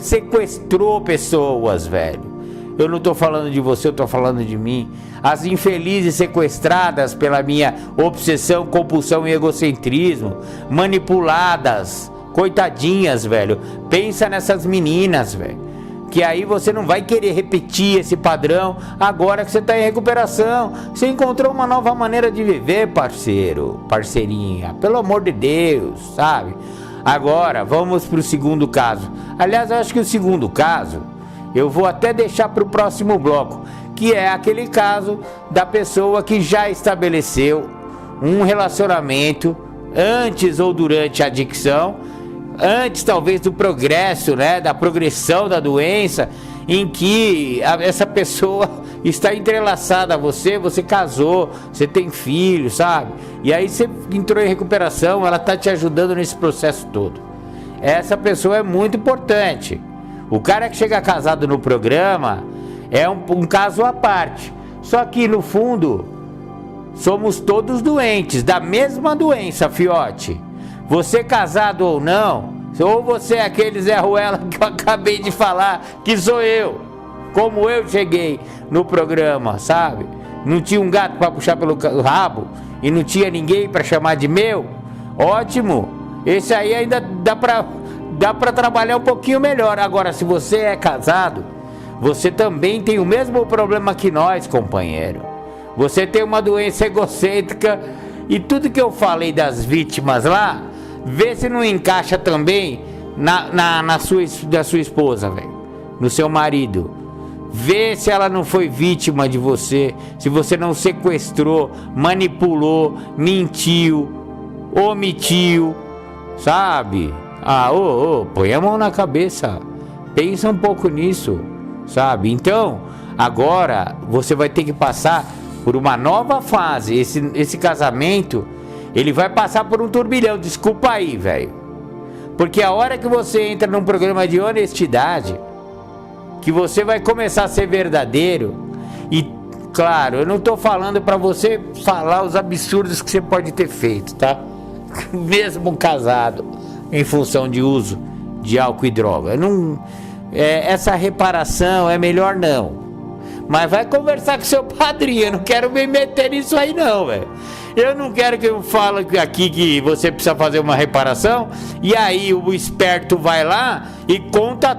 sequestrou pessoas, velho. Eu não tô falando de você, eu tô falando de mim. As infelizes sequestradas pela minha obsessão, compulsão e egocentrismo, manipuladas, coitadinhas, velho. Pensa nessas meninas, velho, que aí você não vai querer repetir esse padrão agora que você tá em recuperação. Você encontrou uma nova maneira de viver, parceiro, parceirinha, pelo amor de Deus, sabe? Agora, vamos pro segundo caso. Aliás, eu acho que o segundo caso eu vou até deixar para o próximo bloco, que é aquele caso da pessoa que já estabeleceu um relacionamento antes ou durante a adicção, antes talvez do progresso, né, da progressão da doença, em que essa pessoa está entrelaçada a você casou, você tem filho, sabe? E aí você entrou em recuperação, ela está te ajudando nesse processo todo. Essa pessoa é muito importante. O cara que chega casado no programa é um caso à parte. Só que no fundo, somos todos doentes, da mesma doença, fiote. Você casado ou não, ou você é aquele Zé Ruela que eu acabei de falar, que sou eu. Como eu cheguei no programa, sabe? Não tinha um gato para puxar pelo rabo e não tinha ninguém para chamar de meu. Ótimo. Esse aí ainda dá para trabalhar um pouquinho melhor. Agora, se você é casado, você também tem o mesmo problema que nós, companheiro. Você tem uma doença egocêntrica. E tudo que eu falei das vítimas lá, vê se não encaixa também da sua esposa, velho, no seu marido. Vê se ela não foi vítima de você, se você não sequestrou, manipulou, mentiu, omitiu, sabe? Põe a mão na cabeça, pensa um pouco nisso, sabe? Então, agora você vai ter que passar por uma nova fase. Esse casamento, ele vai passar por um turbilhão, desculpa aí, velho. Porque a hora que você entra num programa de honestidade, que você vai começar a ser verdadeiro. E claro, eu não tô falando para você falar os absurdos que você pode ter feito, tá? Mesmo casado, em função de uso de álcool e droga. Essa reparação é melhor não. Mas vai conversar com seu padrinho. Eu não quero me meter nisso aí não, velho. Eu não quero que eu fale aqui que você precisa fazer uma reparação e aí o esperto vai lá e conta,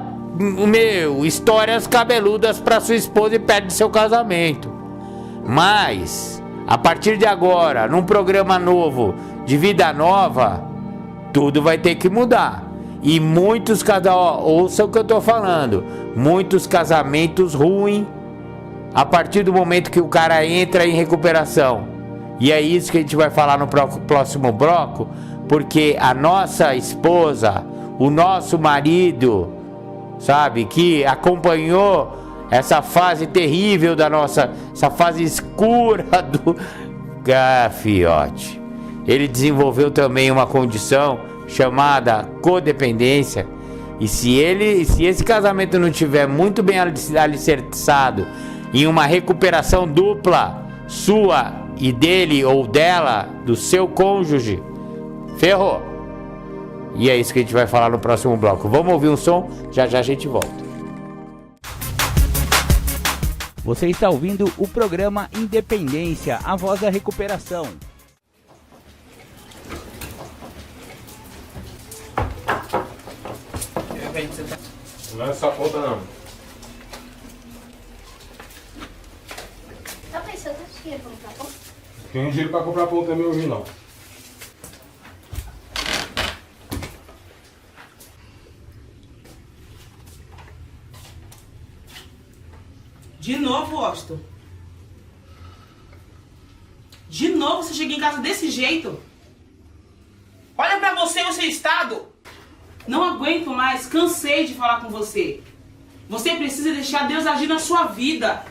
histórias cabeludas pra sua esposa e perde seu casamento. Mas, a partir de agora, num programa novo de vida nova, tudo vai ter que mudar. E muitos ouçam o que eu tô falando, muitos casamentos ruins a partir do momento que o cara entra em recuperação. E é isso que a gente vai falar no próximo bloco, porque a nossa esposa, o nosso marido, sabe, que acompanhou essa fase terrível essa fase escura do fiote. Ele desenvolveu também uma condição chamada codependência. E se esse casamento não tiver muito bem alicerçado em uma recuperação dupla sua e dele ou dela, do seu cônjuge, ferrou. E é isso que a gente vai falar no próximo bloco. Vamos ouvir um som, já já a gente volta. Você está ouvindo o programa Independência, a voz da recuperação. Não é essa conta não. Tá pensando que ia comprar pão? Tem dinheiro pra comprar pão também, eu vi não. De novo, Washington? De novo você chega em casa desse jeito? Olha pra você e o seu estado! Não aguento mais, cansei de falar com você. Você precisa deixar Deus agir na sua vida.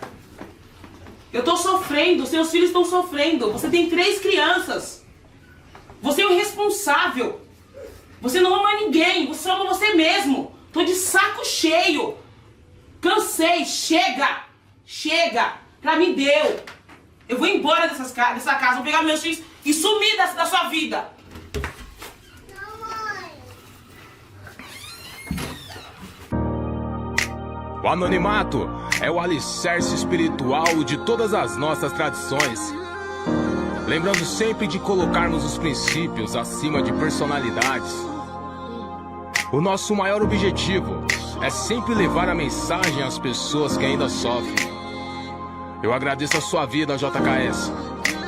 Eu tô sofrendo, seus filhos estão sofrendo. Você tem 3 crianças. Você é o irresponsável. Você não ama ninguém, você só ama você mesmo. Tô de saco cheio. Cansei, chega! Chega! Pra mim deu! Eu vou embora dessa casa, vou pegar meus filhos e sumir da sua vida! O anonimato é o alicerce espiritual de todas as nossas tradições. Lembrando sempre de colocarmos os princípios acima de personalidades. O nosso maior objetivo é sempre levar a mensagem às pessoas que ainda sofrem. Eu agradeço a sua vida, JKS,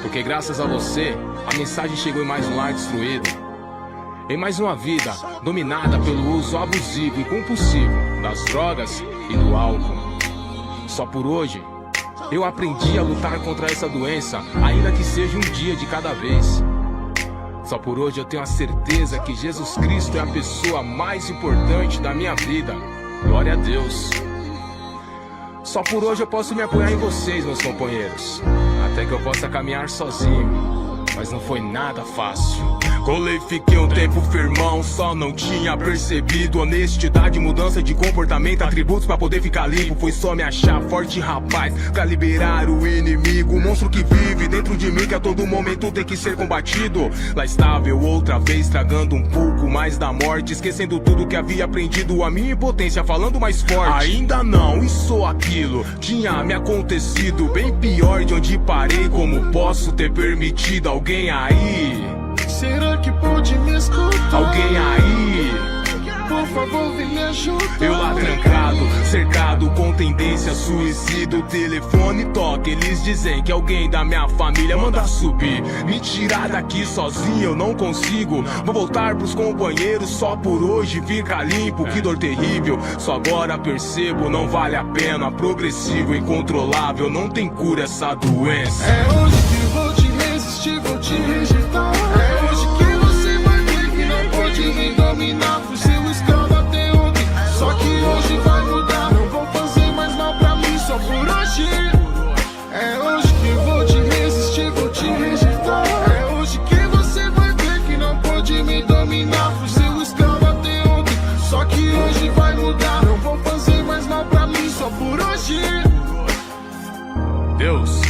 porque graças a você, a mensagem chegou em mais um lar destruído. Em mais uma vida dominada pelo uso abusivo e compulsivo das drogas e do álcool. Só por hoje, eu aprendi a lutar contra essa doença, ainda que seja um dia de cada vez. Só por hoje eu tenho a certeza que Jesus Cristo é a pessoa mais importante da minha vida. Glória a Deus. Só por hoje eu posso me apoiar em vocês, meus companheiros. Até que eu possa caminhar sozinho, mas não foi nada fácil. Colei, fiquei um tempo firmão, só não tinha percebido honestidade, mudança de comportamento, atributos pra poder ficar limpo. Foi só me achar forte, rapaz, pra liberar o inimigo, o monstro que vive dentro de mim, que a todo momento tem que ser combatido. Lá estava eu outra vez, tragando um pouco mais da morte, esquecendo tudo que havia aprendido, a minha impotência falando mais forte. Ainda não, isso ou aquilo tinha me acontecido, bem pior de onde parei. Como posso ter permitido alguém aí? Será que pode me escutar? Alguém aí? Por favor, vem me ajudar. Eu lá trancado, cercado com tendência a suicídio. O telefone toca, eles dizem que alguém da minha família manda subir. Me tirar daqui sozinho eu não consigo. Vou voltar pros companheiros, só por hoje fica limpo. Que dor terrível, só agora percebo, não vale a pena. Progressivo, incontrolável, não tem cura essa doença. É hoje que vou te resistir, vou te rejeitar. É hoje que você vai ver que não pode me dominar. Fui seu escravo até ontem, só que hoje vai mudar. Não vou fazer mais mal pra mim só por hoje. É hoje que vou te resistir, vou te rejeitar. É hoje que você vai ver que não pode me dominar. Fui seu escravo até ontem, só que hoje vai mudar. Não vou fazer mais mal pra mim só por hoje. Deus,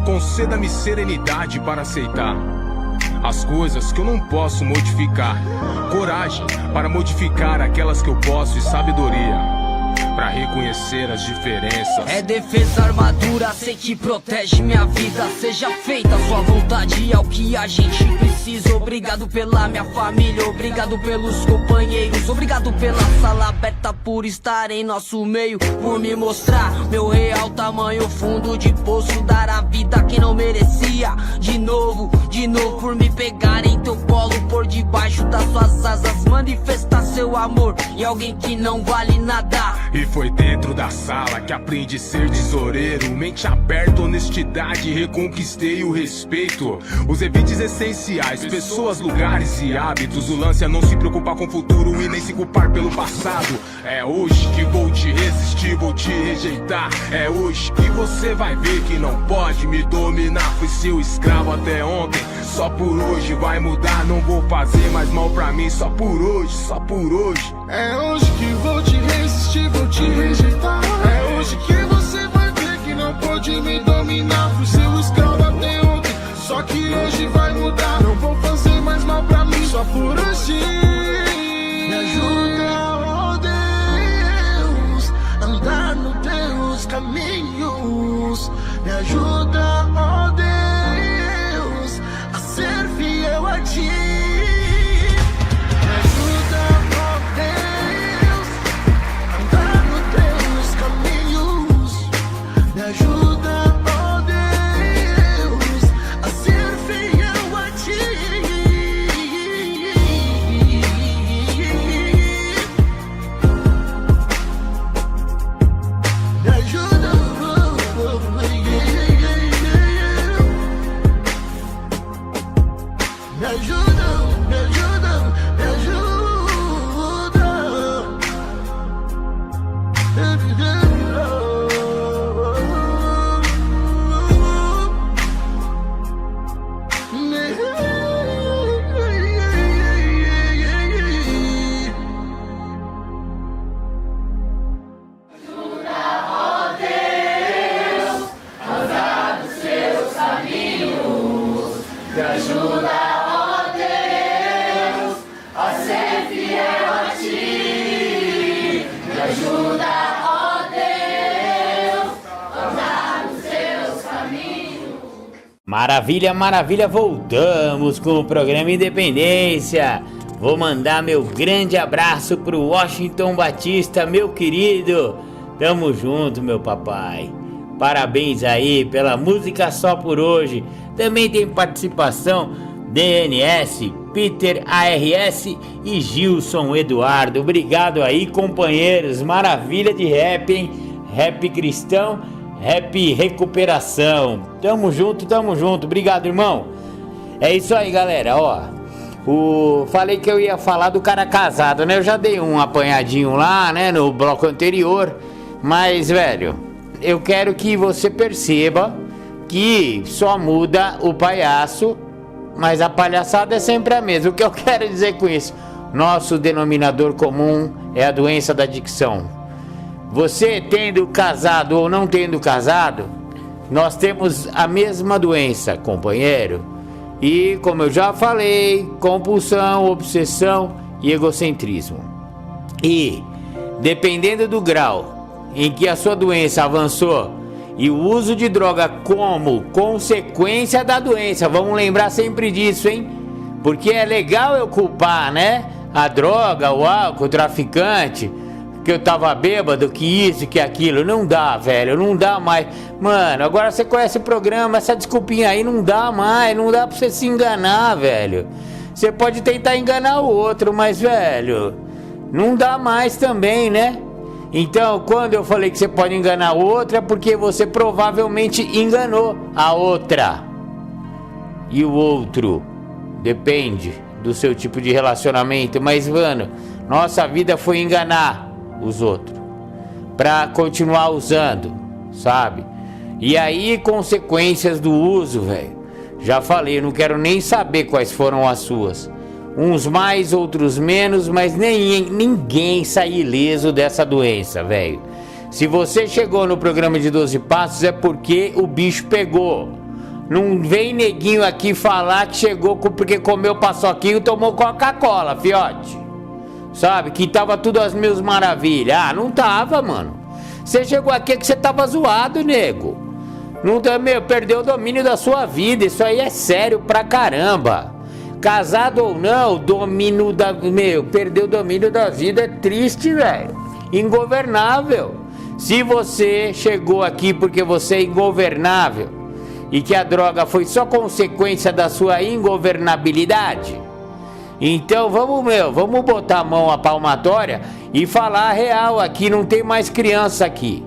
conceda-me serenidade para aceitar as coisas que eu não posso modificar, coragem para modificar aquelas que eu posso e sabedoria pra reconhecer as diferenças. É defesa, armadura, sei que protege minha vida. Seja feita a sua vontade, é o que a gente precisa. Obrigado pela minha família, obrigado pelos companheiros, obrigado pela sala aberta por estar em nosso meio, por me mostrar meu real tamanho, fundo de poço, dar a vida a quem não merecia. De novo, por me pegar em teu colo, por debaixo das suas asas, manifestar seu amor em alguém que não vale nada. E foi dentro da sala que aprendi a ser tesoureiro. Mente aberta, honestidade, reconquistei o respeito. Os evites essenciais, pessoas, lugares e hábitos. O lance é não se preocupar com o futuro e nem se culpar pelo passado. É hoje que vou te resistir, vou te rejeitar. É hoje que você vai ver que não pode me dominar. Fui seu escravo até ontem, só por hoje vai mudar. Não vou fazer mais mal pra mim, só por hoje, só por hoje. É hoje que vou te resistir, vou te rejeitar. É hoje que você vai ver que não pode me dominar. Fui seu escravo até ontem, só que hoje vai mudar. Não vou fazer mais mal pra mim, só por hoje. Me ajuda, ó Deus, a andar nos teus caminhos. Me ajuda, ó Deus, a ser fiel a ti. Maravilha, maravilha, voltamos com o programa Independência. Vou mandar meu grande abraço pro Washington Batista, meu querido. Tamo junto, meu papai. Parabéns aí pela música Só Por Hoje. Também tem participação DNS, Peter ARS e Gilson Eduardo. Obrigado aí, companheiros. Maravilha de rap, hein? Rap cristão, rap recuperação. Tamo junto, tamo junto. Obrigado, irmão. É isso aí, galera, ó. Falei que eu ia falar do cara casado, né? Eu já dei um apanhadinho lá, né, no bloco anterior. Mas, velho, eu quero que você perceba que só muda o palhaço, mas a palhaçada é sempre a mesma. O que eu quero dizer com isso? Nosso denominador comum é a doença da dicção. Você tendo casado ou não tendo casado, nós temos a mesma doença, companheiro. E, como eu já falei, compulsão, obsessão e egocentrismo. E, dependendo do grau em que a sua doença avançou e o uso de droga como consequência da doença, vamos lembrar sempre disso, hein? Porque é legal eu culpar, né? A droga, o álcool, o traficante, que eu tava bêbado, que isso, que aquilo. Não dá, velho, não dá mais. Mano, agora você conhece o programa, essa desculpinha aí não dá mais, não dá pra você se enganar, velho. Você pode tentar enganar o outro, mas, velho, não dá mais também, né? Então, quando eu falei que você pode enganar o outro, é porque você provavelmente enganou a outra. E o outro depende do seu tipo de relacionamento. Mas, mano, nossa vida foi enganar os outros pra continuar usando, sabe? E aí, consequências do uso, velho, já falei, eu não quero nem saber quais foram as suas. Uns mais, outros menos, mas ninguém sai ileso dessa doença, velho. Se você chegou no programa de 12 Passos é porque o bicho pegou. Não vem neguinho aqui falar que chegou porque comeu paçoquinho e tomou Coca-Cola, fiote. Sabe, que tava tudo às mil maravilhas. Ah, não tava, mano. Você chegou aqui que você tava zoado, nego. Não, perdeu o domínio da sua vida. Isso aí é sério pra caramba. Casado ou não, perder o domínio da vida é triste, velho. Ingovernável. Se você chegou aqui porque você é ingovernável e que a droga foi só consequência da sua ingovernabilidade, então vamos botar a mão à palmatória e falar a real aqui, não tem mais criança aqui,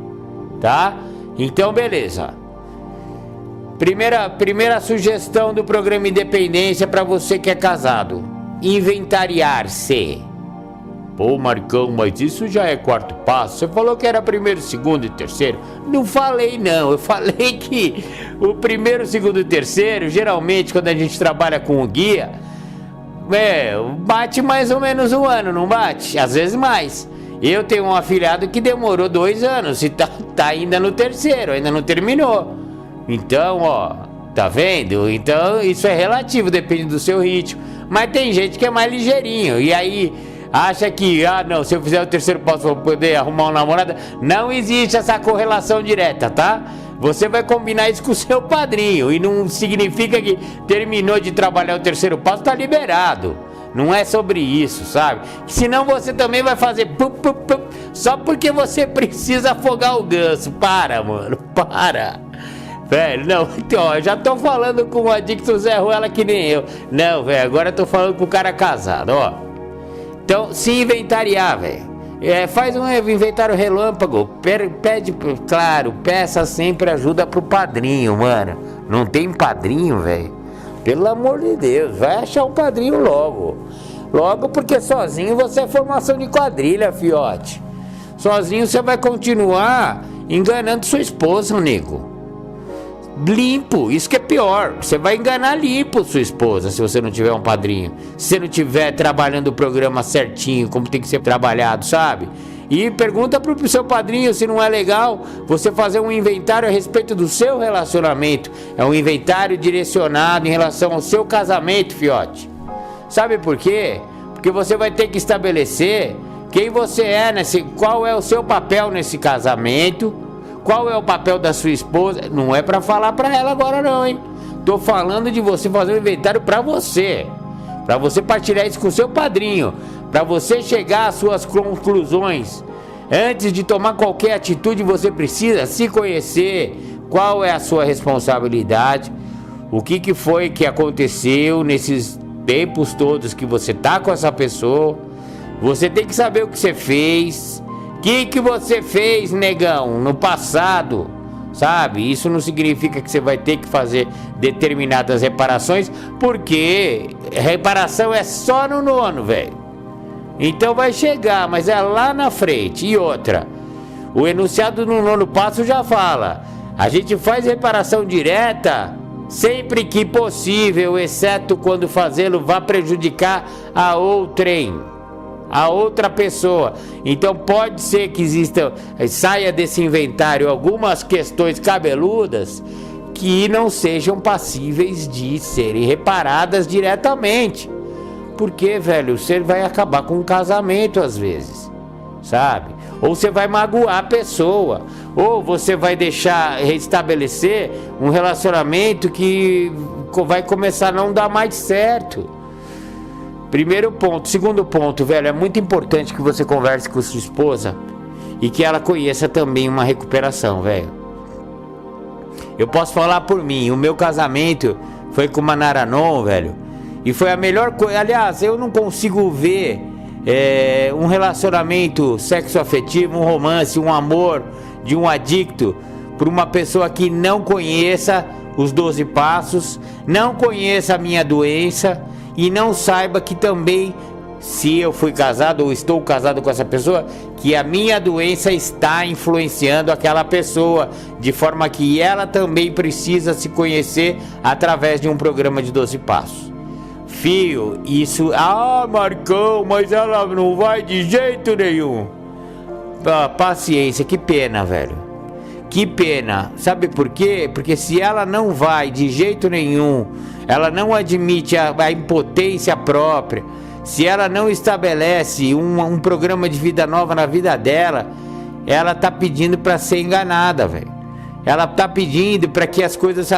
tá? Então beleza. Primeira sugestão do programa Independência para você que é casado: inventariar-se. Pô, Marcão, mas isso já é quarto passo. Você falou que era primeiro, segundo e terceiro. Não falei não, eu falei que o primeiro, segundo e terceiro, geralmente quando a gente trabalha com o guia, bate mais ou menos um ano, não bate? Às vezes mais. Eu tenho um afilhado que demorou 2 anos e tá ainda no terceiro, ainda não terminou. Então, ó, tá vendo? Então isso é relativo, depende do seu ritmo. Mas tem gente que é mais ligeirinho e aí acha que, não, se eu fizer o terceiro passo vou poder arrumar uma namorada. Não existe essa correlação direta, tá? Você vai combinar isso com o seu padrinho e não significa que terminou de trabalhar o terceiro passo, tá liberado. Não é sobre isso, sabe? Senão você também vai fazer só porque você precisa afogar o ganso. Para, mano, para. Velho, não, então, eu já tô falando com o adicto Zé Ruela que nem eu. Não, velho, agora eu tô falando com o cara casado, ó. Então, se inventariar, velho. Faz um inventário relâmpago. Peça sempre ajuda pro padrinho, mano. Não tem padrinho, velho? Pelo amor de Deus, vai achar um padrinho logo. Logo, porque sozinho você é formação de quadrilha, fiote. Sozinho você vai continuar enganando sua esposa, nego. Limpo, isso que é pior. Você vai enganar limpo sua esposa se você não tiver um padrinho. Se você não tiver trabalhando o programa certinho, como tem que ser trabalhado, sabe? E pergunta pro seu padrinho se não é legal você fazer um inventário a respeito do seu relacionamento. É um inventário direcionado em relação ao seu casamento, fiote. Sabe por quê? Porque você vai ter que estabelecer quem você é, qual é o seu papel nesse casamento. Qual é o papel da sua esposa? Não é pra falar pra ela agora não, hein? Tô falando de você fazer um inventário pra você. Pra você partilhar isso com o seu padrinho. Pra você chegar às suas conclusões. Antes de tomar qualquer atitude, você precisa se conhecer. Qual é a sua responsabilidade? O que foi que aconteceu nesses tempos todos que você tá com essa pessoa? Você tem que saber o que você fez. O que você fez, negão, no passado, sabe? Isso não significa que você vai ter que fazer determinadas reparações, porque reparação é só no nono, velho. Então vai chegar, mas é lá na frente. E outra, o enunciado no nono passo já fala: a gente faz reparação direta sempre que possível, exceto quando fazê-lo vá prejudicar a outra pessoa. Então pode ser que saia desse inventário algumas questões cabeludas que não sejam passíveis de serem reparadas diretamente. Porque, velho, você vai acabar com um casamento às vezes, sabe? Ou você vai magoar a pessoa, ou você vai deixar restabelecer um relacionamento que vai começar a não dar mais certo. Primeiro ponto. Segundo ponto, velho, é muito importante que você converse com sua esposa e que ela conheça também uma recuperação, velho. Eu posso falar por mim, o meu casamento foi com uma Naranon, velho, e foi a melhor coisa. Aliás, eu não consigo ver um relacionamento sexoafetivo, um romance, um amor de um adicto por uma pessoa que não conheça os 12 passos, não conheça a minha doença e não saiba que também, se eu fui casado ou estou casado com essa pessoa, que a minha doença está influenciando aquela pessoa, de forma que ela também precisa se conhecer através de um programa de 12 passos. Fio, isso... Marcão, mas ela não vai de jeito nenhum. paciência, que pena, velho. Que pena. Sabe por quê? Porque se ela não vai de jeito nenhum, ela não admite a impotência própria, se ela não estabelece um programa de vida nova na vida dela, ela tá pedindo para ser enganada, velho. Ela tá pedindo para que as coisas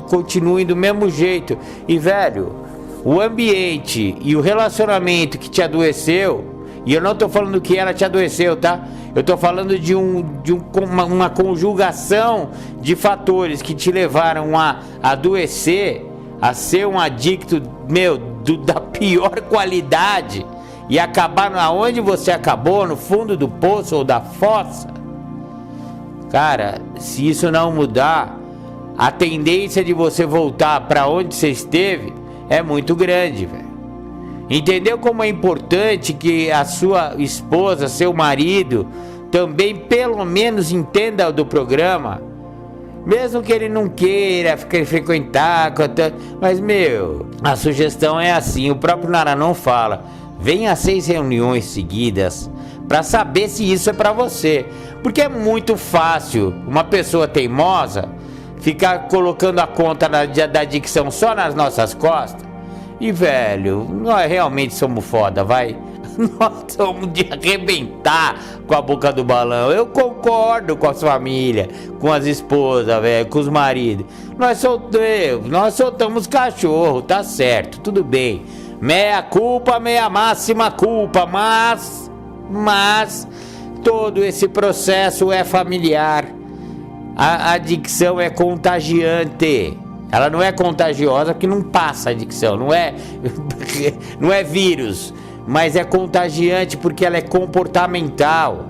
continuem do mesmo jeito. E, velho, o ambiente e o relacionamento que te adoeceu, e eu não tô falando que ela te adoeceu, tá? Eu tô falando de uma conjugação de fatores que te levaram a adoecer, a ser um adicto, da pior qualidade, e acabar aonde você acabou, no fundo do poço ou da fossa. Cara, se isso não mudar, a tendência de você voltar para onde você esteve é muito grande, velho. Entendeu como é importante que a sua esposa, seu marido, também pelo menos entenda do programa? Mesmo que ele não queira frequentar, mas a sugestão é assim, o próprio Naranon fala, venha a 6 reuniões seguidas para saber se isso é para você. Porque é muito fácil uma pessoa teimosa ficar colocando a conta da adicção só nas nossas costas. E, velho, nós realmente somos foda, vai. Nós somos de arrebentar com a boca do balão. Eu concordo com as famílias, com as esposas, velho, com os maridos. Nós soltamos cachorro, tá certo, tudo bem. Meia culpa, meia máxima culpa, mas todo esse processo é familiar. A adicção é contagiante. Ela não é contagiosa porque não passa a adicção, não é vírus, mas é contagiante porque ela é comportamental.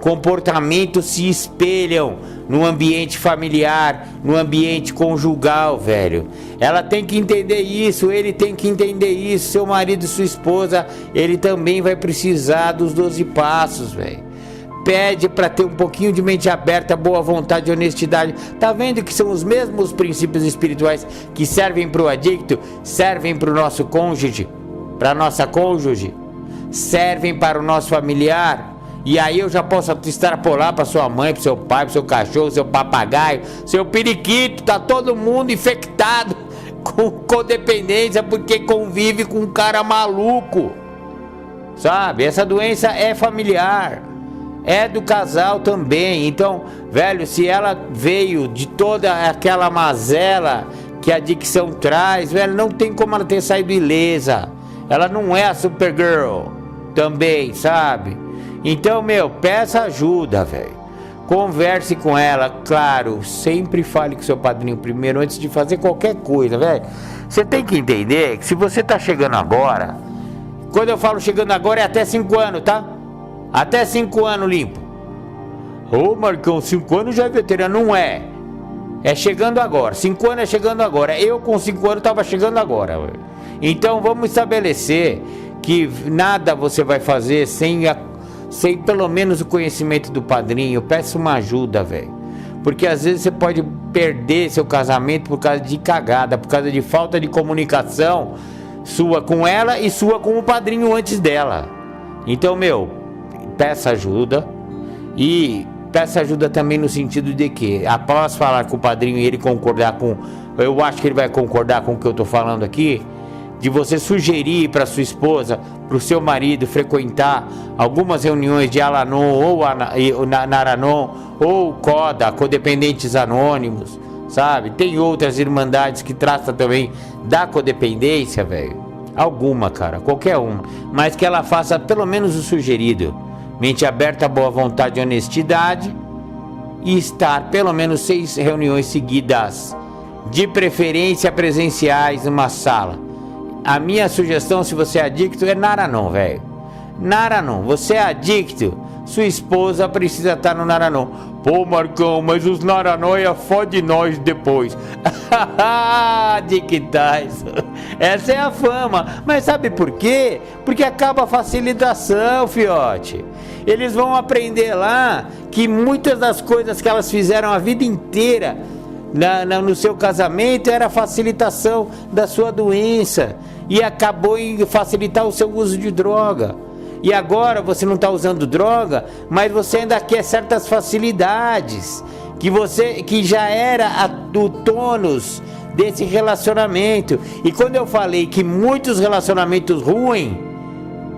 Comportamentos se espelham no ambiente familiar, no ambiente conjugal, velho. Ela tem que entender isso, ele tem que entender isso, seu marido e sua esposa, ele também vai precisar dos 12 passos, velho. Pede para ter um pouquinho de mente aberta, boa vontade e honestidade. Tá vendo que são os mesmos princípios espirituais que servem para o adicto, servem para o nosso cônjuge, para nossa cônjuge, servem para o nosso familiar. E aí eu já posso extrapolar para sua mãe, para seu pai, para seu cachorro, seu papagaio, seu periquito. Tá todo mundo infectado com codependência porque convive com um cara maluco, sabe? Essa doença é familiar, é do casal também. Então, velho, se ela veio de toda aquela mazela que a adicção traz, velho, não tem como ela ter saído ilesa. Ela não é a Supergirl também, sabe? Então, peça ajuda, velho. Converse com ela, claro, sempre fale com seu padrinho primeiro antes de fazer qualquer coisa, velho. Você tem que entender que se você tá chegando agora, quando eu falo chegando agora é até 5 anos, tá? Até 5 anos limpo. Ô, Marcão, 5 anos já é veterano. Não é. É chegando agora. 5 anos é chegando agora. Eu com 5 anos tava chegando agora, velho. Então vamos estabelecer que nada você vai fazer sem pelo menos o conhecimento do padrinho. Peça uma ajuda, velho. Porque às vezes você pode perder seu casamento por causa de cagada, por causa de falta de comunicação sua com ela e sua com o padrinho antes dela. Então, peça ajuda. E peça ajuda também no sentido de que, após falar com o padrinho e ele concordar com... Eu acho que ele vai concordar com o que eu tô falando aqui, de você sugerir para sua esposa, para o seu marido frequentar algumas reuniões de Al-Anon ou Naranon ou CODA, Codependentes Anônimos, sabe? Tem outras irmandades que tratam também da codependência, velho. Alguma, cara, qualquer uma. Mas que ela faça pelo menos o sugerido. Mente aberta, boa vontade e honestidade. E estar pelo menos 6 reuniões seguidas, de preferência presenciais, numa sala. A minha sugestão, se você é adicto, é Naranon, velho. Naranon, você é adicto, sua esposa precisa estar no Naranon. Pô, Marcão, mas os Naranoia fode nós depois. Adictais. Essa é a fama. Mas sabe por quê? Porque acaba a facilitação, fiote. Eles vão aprender lá que muitas das coisas que elas fizeram a vida inteira no seu casamento era a facilitação da sua doença, e acabou em facilitar o seu uso de droga. e agora você não está usando droga, mas você ainda quer certas facilidades que já era o tônus desse relacionamento. E quando eu falei que muitos relacionamentos ruins,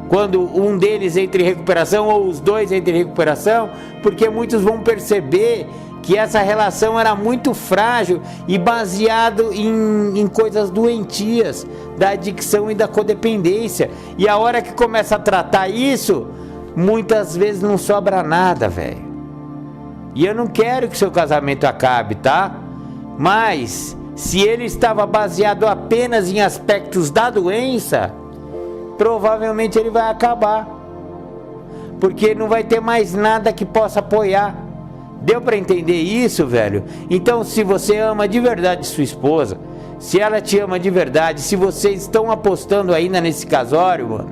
quando um deles entra em recuperação ou os dois entram em recuperação, porque muitos vão perceber que essa relação era muito frágil e baseado em coisas doentias, da adicção e da codependência. E a hora que começa a tratar isso, muitas vezes não sobra nada, velho. E eu não quero que seu casamento acabe, tá? Mas se ele estava baseado apenas em aspectos da doença, provavelmente ele vai acabar, porque não vai ter mais nada que possa apoiar. Deu pra entender isso, velho? Então, se você ama de verdade sua esposa, se ela te ama de verdade, se vocês estão apostando ainda nesse casório, mano,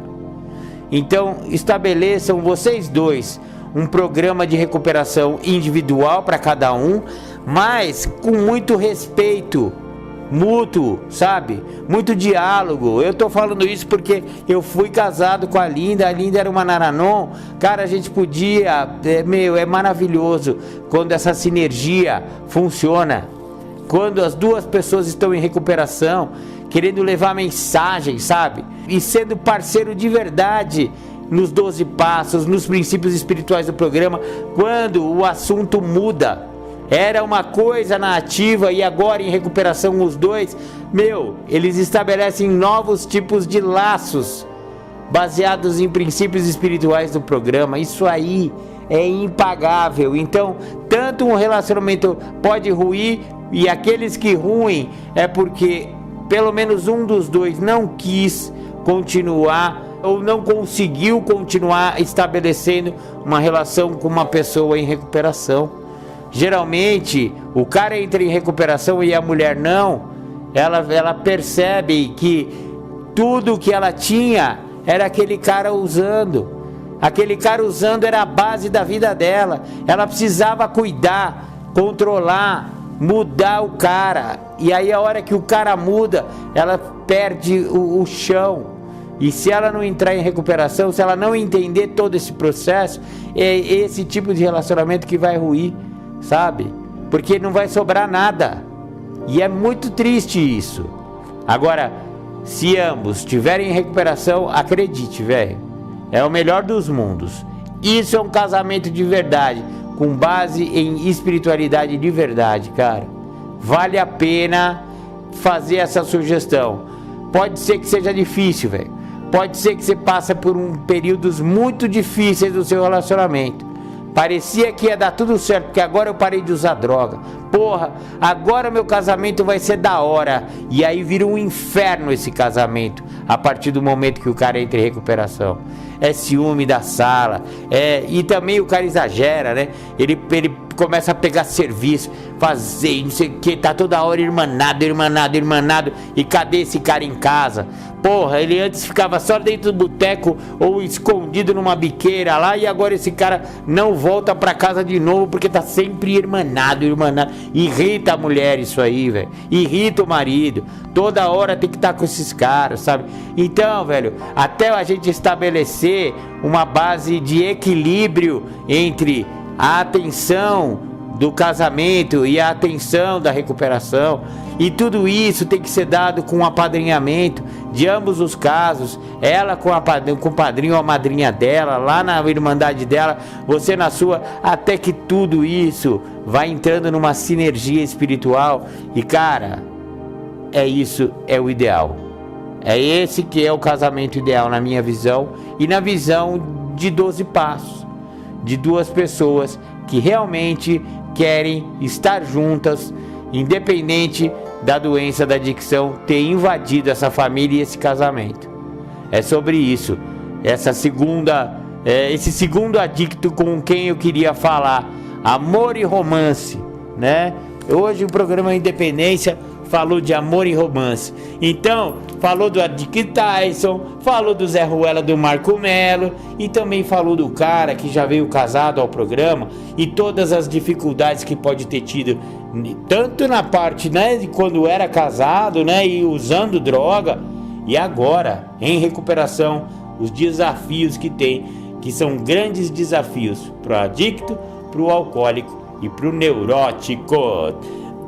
então estabeleçam vocês dois um programa de recuperação individual para cada um, mas com muito respeito mútuo, sabe? Muito diálogo. Eu tô falando isso porque eu fui casado com a Linda era uma Naranon. Cara, a gente podia, é maravilhoso quando essa sinergia funciona, quando as duas pessoas estão em recuperação, querendo levar mensagem, sabe? E sendo parceiro de verdade nos 12 passos, nos princípios espirituais do programa, quando o assunto muda. Era uma coisa na ativa e agora em recuperação os dois, eles estabelecem novos tipos de laços baseados em princípios espirituais do programa. Isso aí é impagável. Então, tanto um relacionamento pode ruir, e aqueles que ruem é porque pelo menos um dos dois não quis continuar ou não conseguiu continuar estabelecendo uma relação com uma pessoa em recuperação. Geralmente o cara entra em recuperação e a mulher não. Ela percebe que tudo que ela tinha era aquele cara usando. Aquele cara usando era a base da vida dela. Ela precisava cuidar, controlar, mudar o cara. E aí a hora que o cara muda, ela perde o chão. E se ela não entrar em recuperação, se ela não entender todo esse processo, é esse tipo de relacionamento que vai ruir, sabe? Porque não vai sobrar nada. E é muito triste isso. Agora, se ambos estiverem em recuperação, acredite, velho, é o melhor dos mundos. Isso é um casamento de verdade, com base em espiritualidade de verdade, cara. Vale a pena fazer essa sugestão. Pode ser que seja difícil, velho. Pode ser que você passe por períodos muito difíceis do seu relacionamento. Parecia que ia dar tudo certo, porque agora eu parei de usar droga. Porra, agora meu casamento vai ser da hora. E aí vira um inferno esse casamento, a partir do momento que o cara entra em recuperação. É ciúme da sala, e também o cara exagera, né? Ele começa a pegar serviço, fazer não sei o que, tá toda hora irmanado, e cadê esse cara em casa? Porra, ele antes ficava só dentro do boteco ou escondido numa biqueira lá, e agora esse cara não volta pra casa de novo porque tá sempre irmanado. Irrita a mulher isso aí, velho. Irrita o marido. Toda hora tem que estar com esses caras, sabe? Então, velho, até a gente estabelecer uma base de equilíbrio entre a atenção do casamento e a atenção da recuperação, e tudo isso tem que ser dado com um apadrinhamento de ambos os casos, ela com o padrinho ou a madrinha dela, lá na irmandade dela, você na sua, até que tudo isso vai entrando numa sinergia espiritual. E cara, é o ideal. É esse que é o casamento ideal na minha visão e na visão de 12 passos, de duas pessoas que realmente querem estar juntas, independente da doença da adicção ter invadido essa família e esse casamento. É sobre isso, esse segundo adicto com quem eu queria falar, amor e romance, né? Hoje o programa Independência falou de amor e romance. Então, falou do Dick Tyson, falou do Zé Ruela, do Marco Melo, e também falou do cara que já veio casado ao programa e todas as dificuldades que pode ter tido, tanto na parte, né, de quando era casado, né, e usando droga, e agora em recuperação os desafios que tem, que são grandes desafios pro adicto, pro alcoólico e pro neurótico.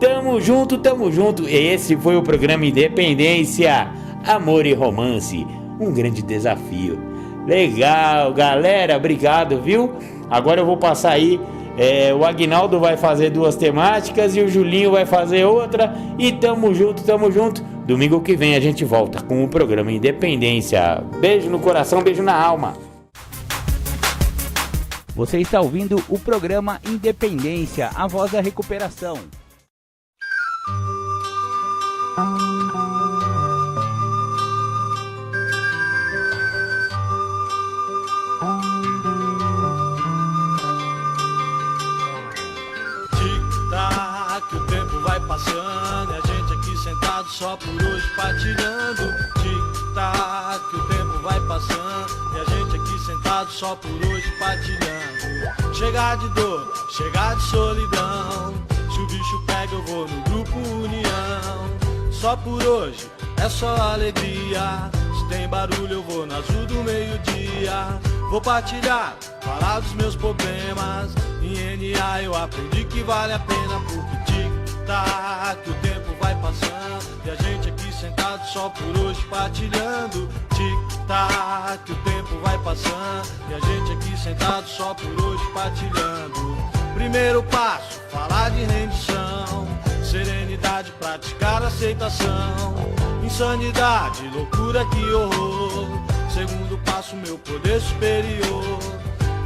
Tamo junto, tamo junto. Esse foi o programa Independência, Amor e Romance, um grande desafio. Legal, galera, obrigado, viu? Agora eu vou passar aí, o Aguinaldo vai fazer 2 temáticas e o Julinho vai fazer outra. E tamo junto, tamo junto. Domingo que vem a gente volta com o programa Independência. Beijo no coração, beijo na alma. Você está ouvindo o programa Independência, a voz da recuperação. Tic-tac, o tempo vai passando e a gente aqui sentado só por hoje partilhando. Tic-tac, o tempo vai passando e a gente aqui sentado só por hoje partilhando. Chegar de dor, chegar de solidão, se o bicho pega eu vou no grupo União. Só por hoje é só alegria, se tem barulho eu vou no azul do meio-dia. Vou partilhar, falar dos meus problemas, em NA eu aprendi que vale a pena, porque tic-tac, o tempo vai passando e a gente aqui sentado só por hoje partilhando. Tic-tac, o tempo vai passando e a gente aqui sentado só por hoje partilhando. Primeiro passo, falar de rendição, serenidade, praticar aceitação. Insanidade, loucura, que horror. Segundo passo, meu poder superior.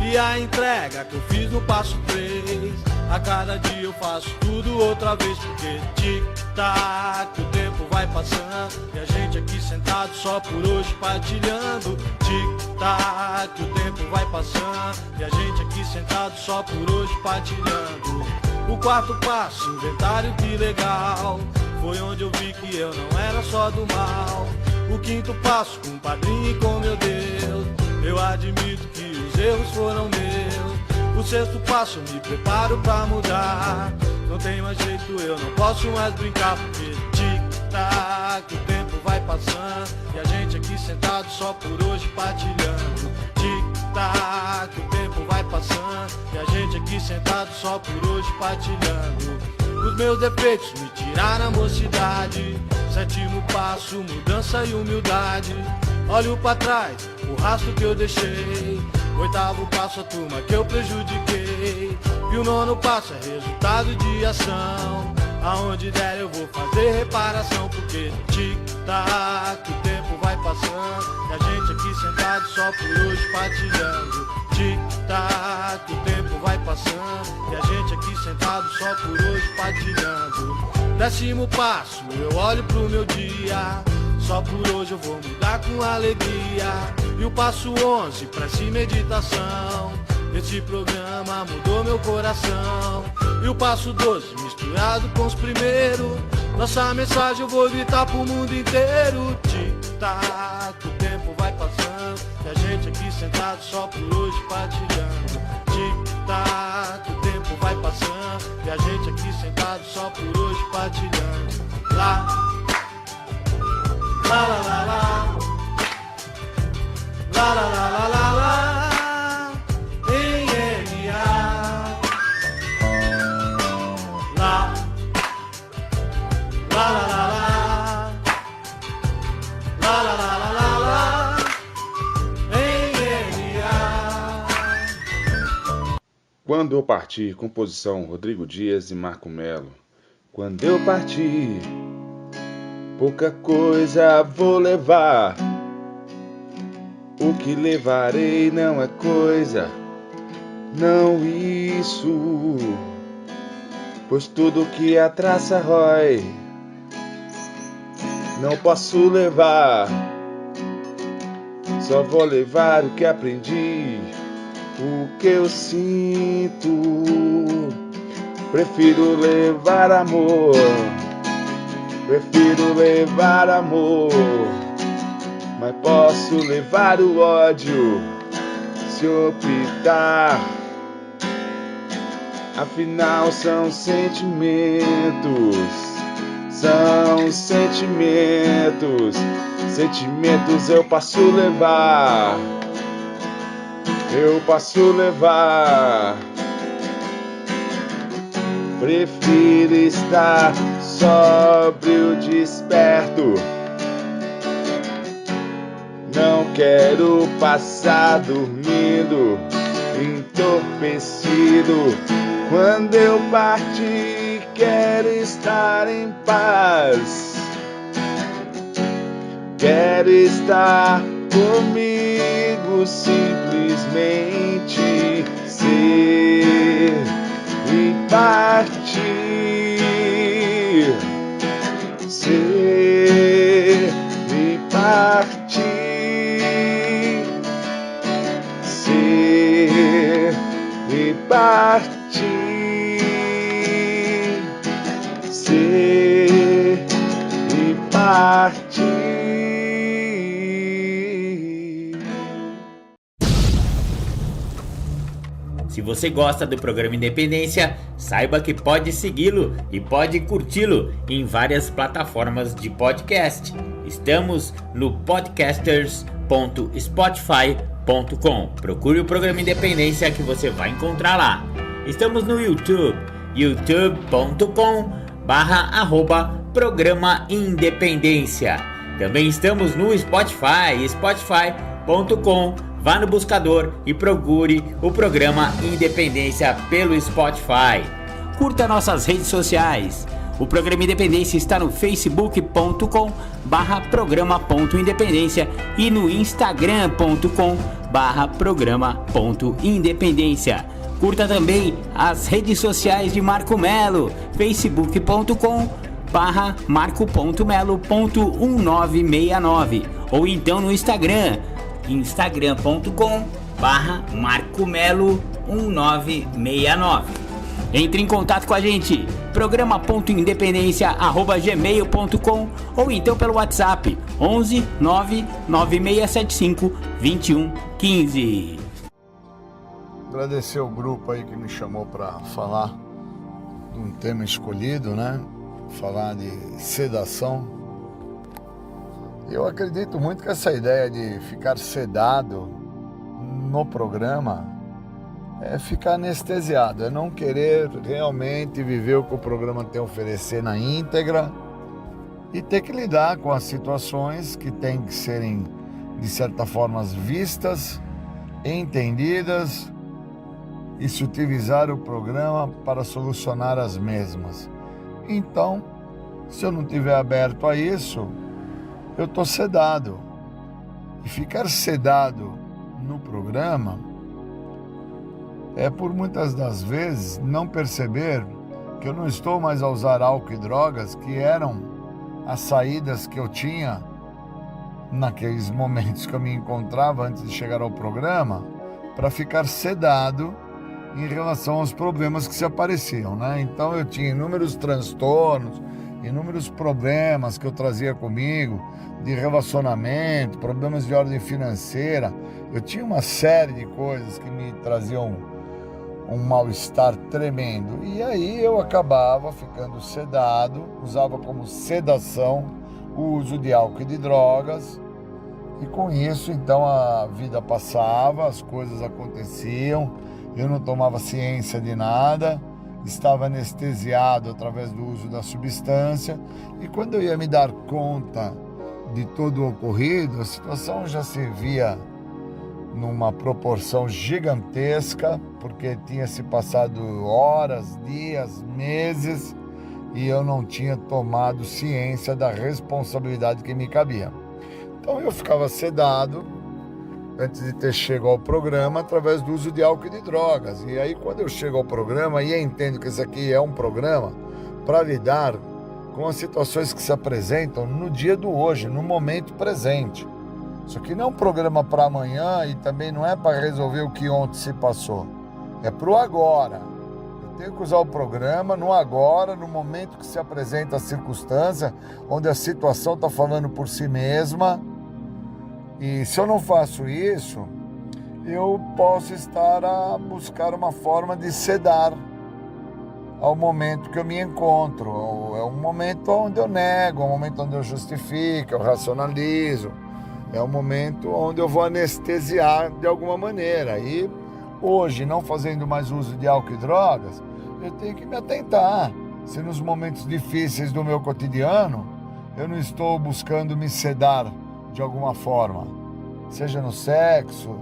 E a entrega que eu fiz no passo 3. A cada dia eu faço tudo outra vez, porque tic-tac, o tempo vai passando e a gente aqui sentado só por hoje partilhando. Tic-tac, o tempo vai passando e a gente aqui sentado só por hoje partilhando. O quarto passo, inventário, que legal, foi onde eu vi que eu não era só do mal. O quinto passo, com o padrinho e com meu Deus, eu admito que os erros foram meus. O sexto passo, eu me preparo pra mudar. Não tem mais jeito, eu não posso mais brincar, porque tic-tac, o tempo vai passando e a gente aqui sentado só por hoje partilhando. Tic-tac, o tempo vai passando e a gente aqui sentado só por hoje partilhando. Os meus defeitos me tiraram a mocidade. Sétimo passo, mudança e humildade. Olho pra trás, o rastro que eu deixei. Oitavo passo, a turma que eu prejudiquei. E o nono passo é resultado de ação. Aonde der eu vou fazer reparação, porque tic-tac, o tempo vai passando e a gente aqui sentado só por hoje partilhando. Tic-tac, o tempo vai passando e a gente aqui sentado só por hoje partilhando. Décimo passo, eu olho pro meu dia. Só por hoje eu vou mudar com alegria. E o passo 11, prece e meditação. Esse programa mudou meu coração. E o passo 12, misturado com os primeiros. Nossa mensagem eu vou gritar pro mundo inteiro. Tic-tac, o tempo vai passando e a gente aqui sentado só por hoje partilhando. Tic-tac, o tempo vai passando e a gente aqui sentado só por hoje partilhando. Lá, lá, lá, lá, lá. Lá, lá, lá, lá, lá, lá. Em NA. Lá, lá, lá, lá, lá. Lá, lá, lá, lá, lá, lá. Em NA. Quando eu partir, composição Rodrigo Dias e Marco Melo. Quando eu partir, pouca coisa vou levar. O que levarei não é coisa, não isso. Pois tudo que a traça rói, não posso levar. Só vou levar o que aprendi, o que eu sinto. Prefiro levar amor, prefiro levar amor. Mas posso levar o ódio se optar. Afinal são sentimentos, são sentimentos, Sentimentos eu posso levar, eu posso levar. Prefiro estar sóbrio, desperto. Não quero passar dormindo, entorpecido. Quando eu partir, quero estar em paz. Quero estar comigo, simplesmente ser e partir. Ser e partir. Ser e partir. Ser e partir. Se você gosta do programa Independência, saiba que pode segui-lo e pode curti-lo em várias plataformas de podcast. Estamos no podcasters.spotify.com. Procure o programa Independência que você vai encontrar lá. Estamos no YouTube, youtube.com/programa Independência. Também estamos no Spotify, spotify.com. Vá no buscador e procure o programa Independência pelo Spotify. Curta nossas redes sociais. O programa Independência está no facebook.com/programa.independência e no instagram.com/programa.independência. Curta também as redes sociais de Marco Melo, facebook.com/marco.melo.1969 ou então no Instagram, instagram.com/marcomelo1969. Entre em contato com a gente, programa.independência@gmail.com ou então pelo WhatsApp 11 99675 2115. Agradecer o grupo aí que me chamou para falar de um tema escolhido, né? Falar de sedação. Eu acredito muito que essa ideia de ficar sedado no programa é ficar anestesiado, é não querer realmente viver o que o programa tem a oferecer na íntegra e ter que lidar com as situações que têm que serem, de certa forma, vistas, entendidas e se utilizar o programa para solucionar as mesmas. Então, se eu não estiver aberto a isso, eu estou sedado. E ficar sedado no programa é, por muitas das vezes, não perceber que eu não estou mais a usar álcool e drogas, que eram as saídas que eu tinha naqueles momentos que eu me encontrava antes de chegar ao programa, para ficar sedado em relação aos problemas que se apareciam, né? Então eu tinha inúmeros transtornos, inúmeros problemas que eu trazia comigo, de relacionamento, problemas de ordem financeira. Eu tinha uma série de coisas que me traziam um mal-estar tremendo. E aí eu acabava ficando sedado, usava como sedação o uso de álcool e de drogas. E com isso, então, a vida passava, as coisas aconteciam, eu não tomava ciência de nada, estava anestesiado através do uso da substância. E quando eu ia me dar conta de todo o ocorrido, a situação já se via numa proporção gigantesca, porque tinha se passado horas, dias, meses, e eu não tinha tomado ciência da responsabilidade que me cabia. Então eu ficava sedado, antes de ter chegado ao programa, através do uso de álcool e de drogas. E aí quando eu chego ao programa, e eu entendo que esse aqui é um programa para lidar com as situações que se apresentam no dia do hoje, no momento presente. Isso aqui não é um programa para amanhã e também não é para resolver o que ontem se passou. É para o agora. Eu tenho que usar o programa no agora, no momento que se apresenta a circunstância, onde a situação está falando por si mesma. E se eu não faço isso, eu posso estar a buscar uma forma de sedar ao momento que eu me encontro. É um momento onde eu nego, é um momento onde eu justifico, eu racionalizo. É um momento onde eu vou anestesiar de alguma maneira. E hoje, não fazendo mais uso de álcool e drogas, eu tenho que me atentar. Se nos momentos difíceis do meu cotidiano, eu não estou buscando me sedar de alguma forma. Seja no sexo,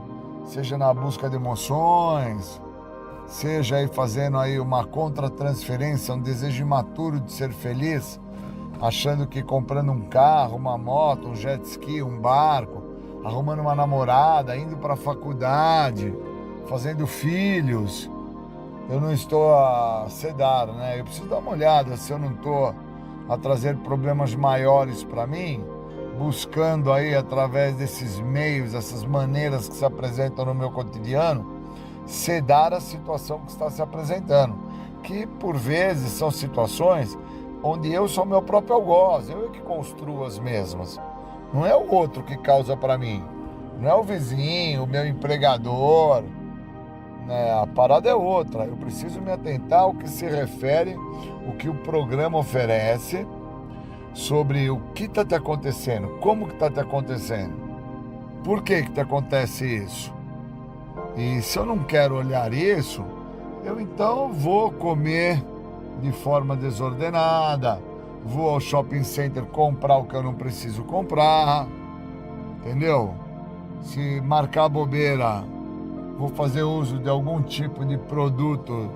seja na busca de emoções, seja aí fazendo aí uma contratransferência, um desejo imaturo de ser feliz, achando que comprando um carro, uma moto, um jet ski, um barco, arrumando uma namorada, indo para a faculdade, fazendo filhos, eu não estou a sedar, né? Eu preciso dar uma olhada se eu não estou a trazer problemas maiores para mim, buscando aí através desses meios, essas maneiras que se apresentam no meu cotidiano, sedar a situação que está se apresentando, que por vezes são situações onde eu sou meu próprio algoz, eu que construo as mesmas. Não é o outro que causa para mim, não é o vizinho, o meu empregador, né? A parada é outra. Eu preciso me atentar ao que se refere, o que o programa oferece, sobre o que está te acontecendo, como que está te acontecendo, por que te acontece isso. E se eu não quero olhar isso, eu então vou comer de forma desordenada, vou ao shopping center comprar o que eu não preciso comprar, entendeu? Se marcar bobeira, vou fazer uso de algum tipo de produto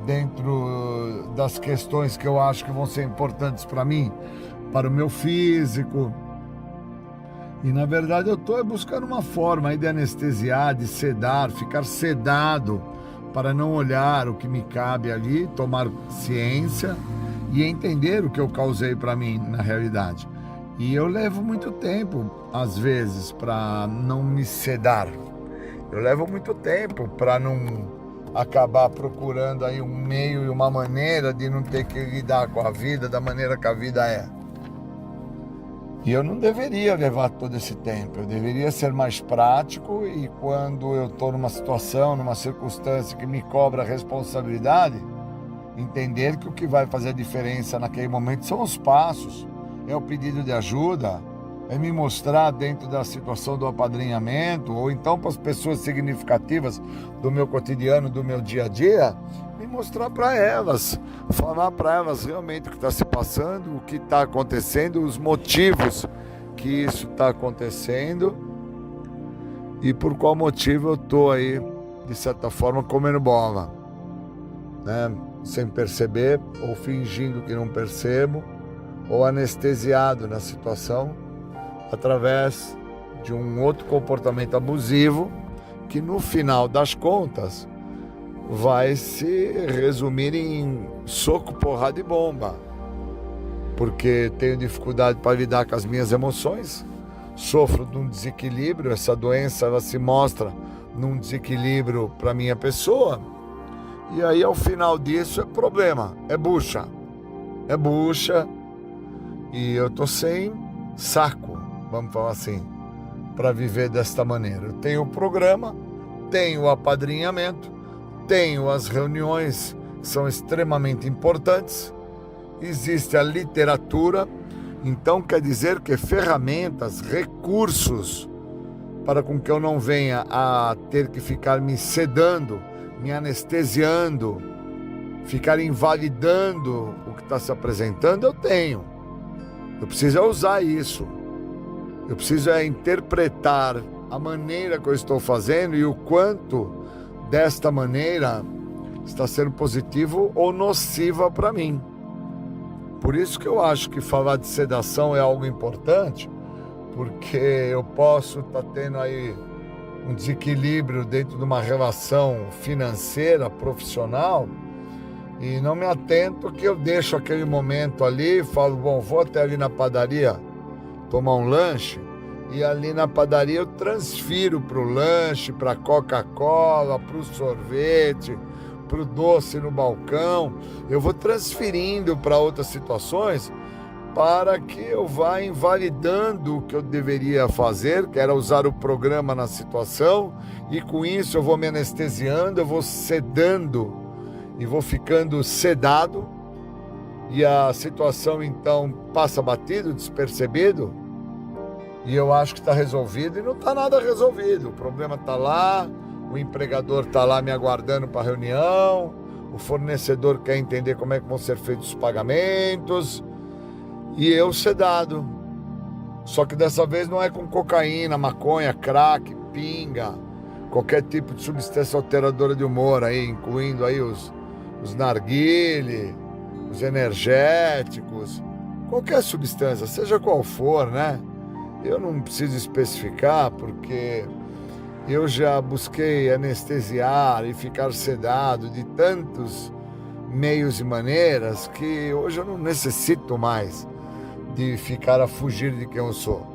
dentro das questões que eu acho que vão ser importantes para mim, para o meu físico. E na verdade eu estou buscando uma forma aí de anestesiar, de sedar, ficar sedado para não olhar o que me cabe ali, tomar ciência e entender o que eu causei para mim na realidade. E eu levo muito tempo, às vezes, para não me sedar. Eu levo muito tempo para não acabar procurando aí um meio e uma maneira de não ter que lidar com a vida da maneira que a vida é. E eu não deveria levar todo esse tempo, eu deveria ser mais prático e quando eu estou numa situação, numa circunstância que me cobra responsabilidade, entender que o que vai fazer a diferença naquele momento são os passos, é o pedido de ajuda, é me mostrar dentro da situação do apadrinhamento, ou então para as pessoas significativas do meu cotidiano, do meu dia a dia, me mostrar para elas, falar para elas realmente o que está se passando, o que está acontecendo, os motivos que isso está acontecendo e por qual motivo eu estou aí, de certa forma, comendo bola, né? Sem perceber, ou fingindo que não percebo, ou anestesiado na situação, através de um outro comportamento abusivo que no final das contas vai se resumir em soco, porrada e bomba, porque tenho dificuldade para lidar com as minhas emoções, sofro de um desequilíbrio, essa doença ela se mostra num desequilíbrio para minha pessoa, e aí ao final disso é problema, é bucha, e eu tô sem saco, vamos falar assim, para viver desta maneira. Eu tenho o programa, tenho o apadrinhamento, tenho as reuniões que são extremamente importantes, existe a literatura, então quer dizer que ferramentas, recursos, para com que eu não venha a ter que ficar me sedando, me anestesiando, ficar invalidando o que está se apresentando, eu tenho. Eu preciso usar isso. Eu preciso interpretar a maneira que eu estou fazendo e o quanto desta maneira está sendo positivo ou nociva para mim. Por isso que eu acho que falar de sedação é algo importante, porque eu posso estar tendo aí um desequilíbrio dentro de uma relação financeira, profissional, e não me atento que eu deixo aquele momento ali e falo, bom, vou até ali na padaria tomar um lanche, e ali na padaria eu transfiro para o lanche, para a Coca-Cola, para o sorvete, para o doce no balcão, eu vou transferindo para outras situações para que eu vá invalidando o que eu deveria fazer, que era usar o programa na situação, e com isso eu vou me anestesiando, eu vou sedando e vou ficando sedado e a situação então passa batido, despercebido, e eu acho que está resolvido e não está nada resolvido. O problema está lá, o empregador está lá me aguardando para a reunião, o fornecedor quer entender como é que vão ser feitos os pagamentos e eu sedado. Só que dessa vez não é com cocaína, maconha, crack, pinga, qualquer tipo de substância alteradora de humor aí, incluindo aí os narguile, os energéticos, qualquer substância, seja qual for, né? Eu não preciso especificar porque eu já busquei anestesiar e ficar sedado de tantos meios e maneiras que hoje eu não necessito mais de ficar a fugir de quem eu sou.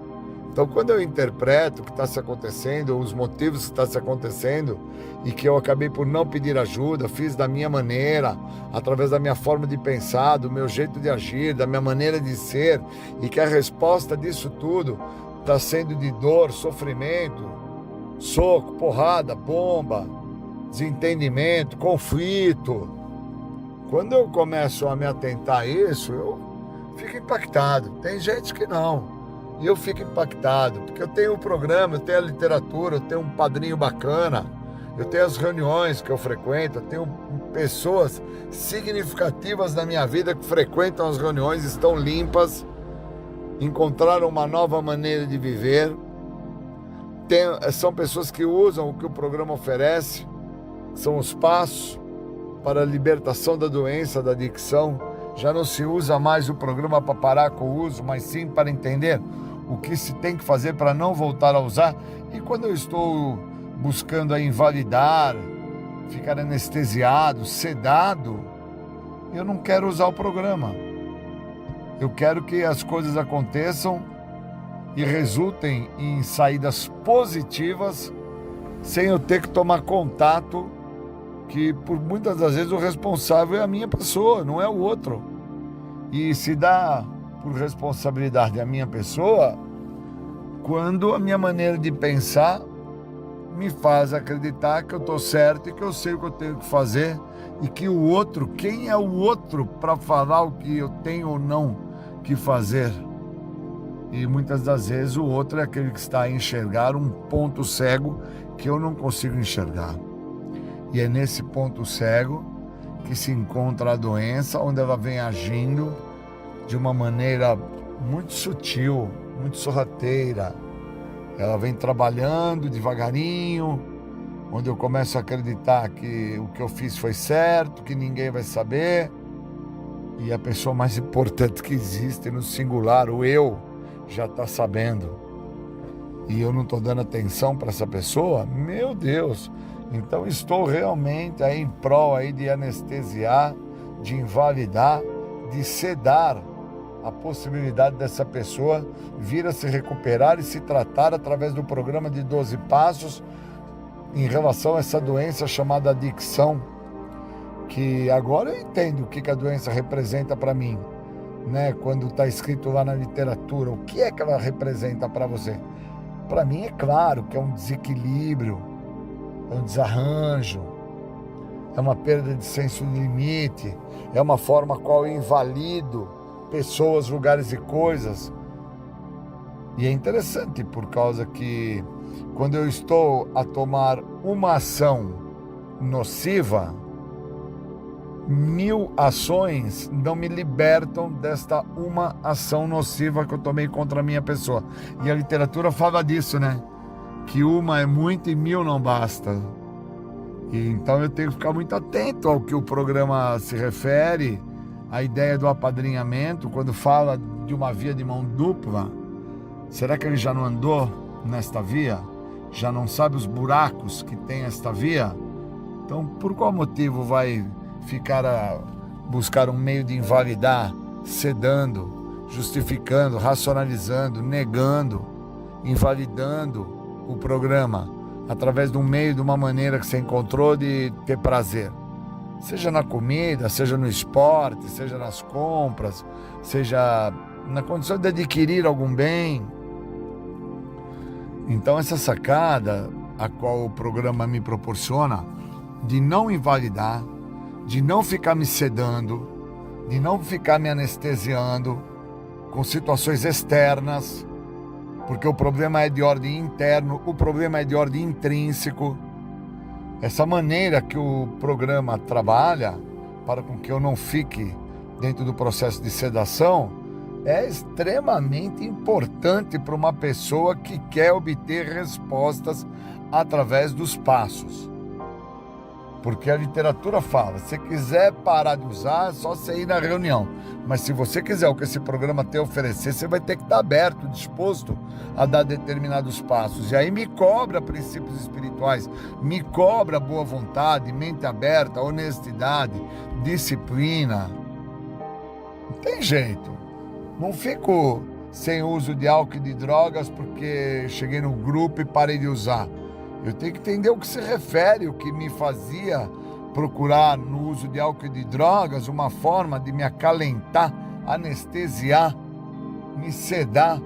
Então, quando eu interpreto o que está se acontecendo, os motivos que está se acontecendo, e que eu acabei por não pedir ajuda, fiz da minha maneira, através da minha forma de pensar, do meu jeito de agir, da minha maneira de ser, e que a resposta disso tudo está sendo de dor, sofrimento, soco, porrada, bomba, desentendimento, conflito. Quando eu começo a me atentar a isso, eu fico impactado. Tem gente que não. E eu fico impactado, porque eu tenho o programa, eu tenho a literatura, eu tenho um padrinho bacana, eu tenho as reuniões que eu frequento, eu tenho pessoas significativas na minha vida que frequentam as reuniões, estão limpas, encontraram uma nova maneira de viver. São pessoas que usam o que o programa oferece, são os passos para a libertação da doença, da adicção. Já não se usa mais o programa para parar com o uso, mas sim para entender o que se tem que fazer para não voltar a usar. E quando eu estou buscando a invalidar, ficar anestesiado, sedado, eu não quero usar o programa. Eu quero que as coisas aconteçam e resultem em saídas positivas, sem eu ter que tomar contato, que por muitas das vezes o responsável é a minha pessoa, não é o outro. E se dá por responsabilidade a minha pessoa quando a minha maneira de pensar me faz acreditar que eu estou certo e que eu sei o que eu tenho que fazer, e que o outro, quem é o outro para falar o que eu tenho ou não que fazer? E muitas das vezes o outro é aquele que está a enxergar um ponto cego que eu não consigo enxergar. E é nesse ponto cego que se encontra a doença, onde ela vem agindo de uma maneira muito sutil, muito sorrateira. Ela vem trabalhando devagarinho, onde eu começo a acreditar que o que eu fiz foi certo, que ninguém vai saber. E a pessoa mais importante que existe no singular, o eu, já está sabendo. E eu não estou dando atenção para essa pessoa? Meu Deus! Então estou realmente aí em prol aí de anestesiar, de invalidar, de sedar a possibilidade dessa pessoa vir a se recuperar e se tratar através do programa de 12 passos em relação a essa doença chamada adicção, que agora eu entendo o que a doença representa para mim, né? Quando está escrito lá na literatura, o que é que ela representa para você? Para mim é claro que é um desequilíbrio, é um desarranjo, é uma perda de senso de limite, é uma forma qual eu invalido pessoas, lugares e coisas. E é interessante por causa que quando eu estou a tomar uma ação nociva, 1000 ações não me libertam desta uma ação nociva que eu tomei contra a minha pessoa. E a literatura fala disso, né? Que uma é muito e 1000 não basta. E então eu tenho que ficar muito atento ao que o programa se refere, a ideia do apadrinhamento, quando fala de uma via de mão dupla. Será que ele já não andou nesta via? Já não sabe os buracos que tem esta via? Então, por qual motivo vai ficar a buscar um meio de invalidar, sedando, justificando, racionalizando, negando, invalidando o programa através de um meio, de uma maneira que você encontrou de ter prazer? Seja na comida, seja no esporte, seja nas compras, seja na condição de adquirir algum bem. Então essa sacada a qual o programa me proporciona de não invalidar, de não ficar me sedando, de não ficar me anestesiando com situações externas, porque o problema é de ordem interno, o problema é de ordem intrínseco. Essa maneira que o programa trabalha para com que eu não fique dentro do processo de sedação é extremamente importante para uma pessoa que quer obter respostas através dos passos. Porque a literatura fala, se quiser parar de usar, é só você ir na reunião. Mas se você quiser o que esse programa tem a oferecer, você vai ter que estar aberto, disposto a dar determinados passos. E aí me cobra princípios espirituais, me cobra boa vontade, mente aberta, honestidade, disciplina. Não tem jeito. Não fico sem uso de álcool e de drogas porque cheguei no grupo e parei de usar. Eu tenho que entender o que se refere, o que me fazia procurar no uso de álcool e de drogas uma forma de me acalentar, anestesiar, me sedar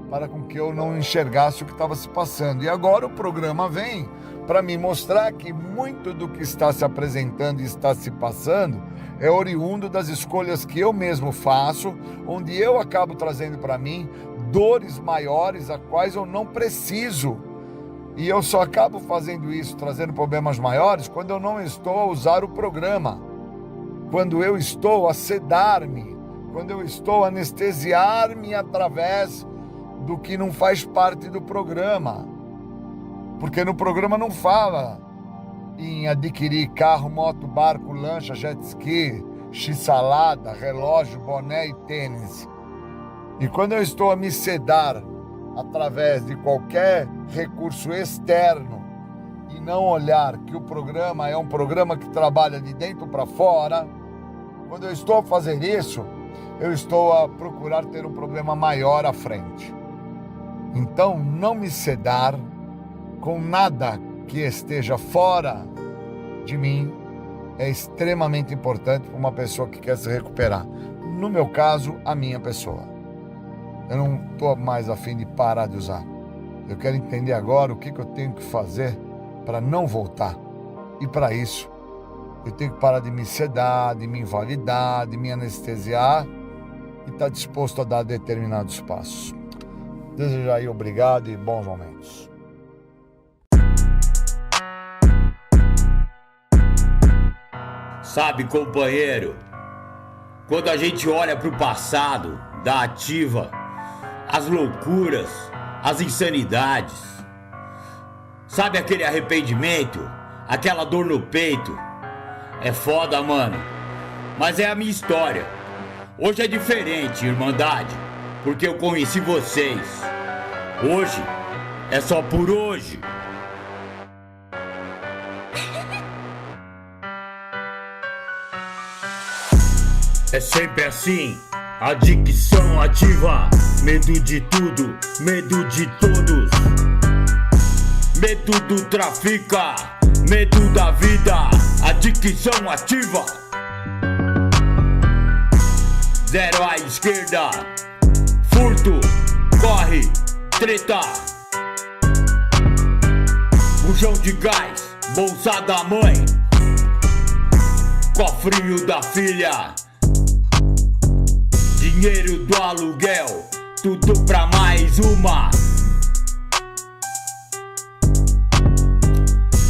para com que eu não enxergasse o que estava se passando. E agora o programa vem para me mostrar que muito do que está se apresentando e está se passando é oriundo das escolhas que eu mesmo faço, onde eu acabo trazendo para mim dores maiores a quais eu não preciso. E eu só acabo fazendo isso, trazendo problemas maiores, quando eu não estou a usar o programa, quando eu estou a sedar-me, quando eu estou a anestesiar-me através do que não faz parte do programa. Porque no programa não fala em adquirir carro, moto, barco, lancha, jet ski, x-salada, relógio, boné e tênis. E quando eu estou a me sedar através de qualquer recurso externo e não olhar que o programa é um programa que trabalha de dentro para fora, quando eu estou a fazer isso, eu estou a procurar ter um problema maior à frente. Então, não me sedar com nada que esteja fora de mim é extremamente importante para uma pessoa que quer se recuperar. No meu caso, a minha pessoa. Eu não estou mais a fim de parar de usar. Eu quero entender agora o que eu tenho que fazer para não voltar. E para isso, eu tenho que parar de me sedar, de me invalidar, de me anestesiar e estar disposto a dar determinados passos. Desejo aí obrigado e bons momentos. Sabe, companheiro, quando a gente olha para o passado da ativa, as loucuras, as insanidades, sabe aquele arrependimento, aquela dor no peito? É foda, mano, mas é a minha história. Hoje é diferente, Irmandade, porque eu conheci vocês. Hoje é só por hoje. É sempre assim, a dicção ativa. Medo de tudo, medo de todos. Medo do trafica, medo da vida. A dicção ativa. Zero à esquerda. Furto, corre, treta. Bujão de gás, bolsa da mãe. Cofrinho da filha. Dinheiro do aluguel, tudo pra mais uma.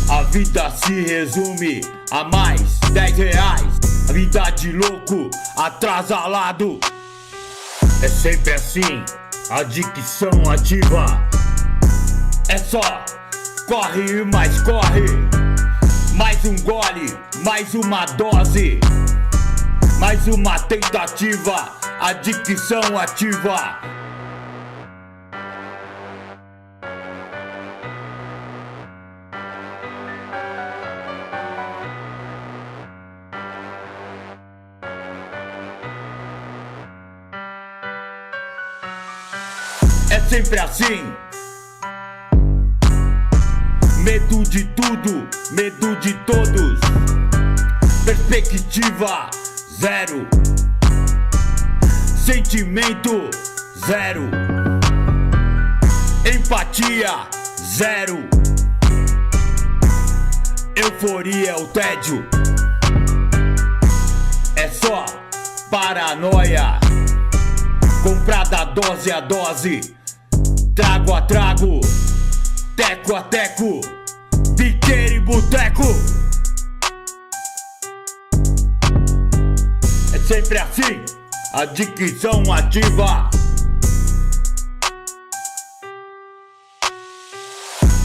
A vida se resume a mais 10 reais. A vida de louco, atrasalado. É sempre assim, a dicção ativa. É só, corre e mais corre. Mais um gole, mais uma dose. Mais uma tentativa, a dicção ativa. É sempre assim. Medo de tudo, medo de todos. Perspectiva zero. Sentimento zero. Empatia zero. Euforia é o tédio. paranoia, comprada dose a dose, trago a trago, teco a teco, biqueiro e boteco. É sempre assim, adicção ativa.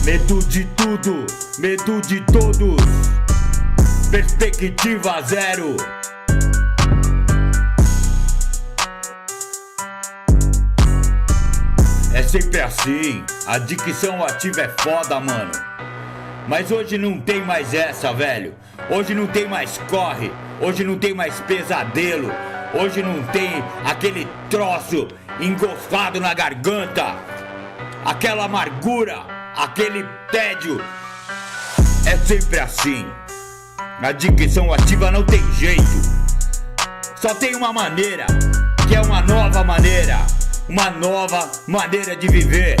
Medo de tudo, medo de todos, perspectiva zero. É sempre assim, a dicção ativa é foda, mano. Mas hoje não tem mais essa, velho. Hoje não tem mais corre, hoje não tem mais pesadelo, hoje não tem aquele troço engosfado na garganta, aquela amargura, aquele tédio. É sempre assim. A dicção ativa não tem jeito. Só tem uma maneira, que é uma nova maneira. Uma nova maneira de viver.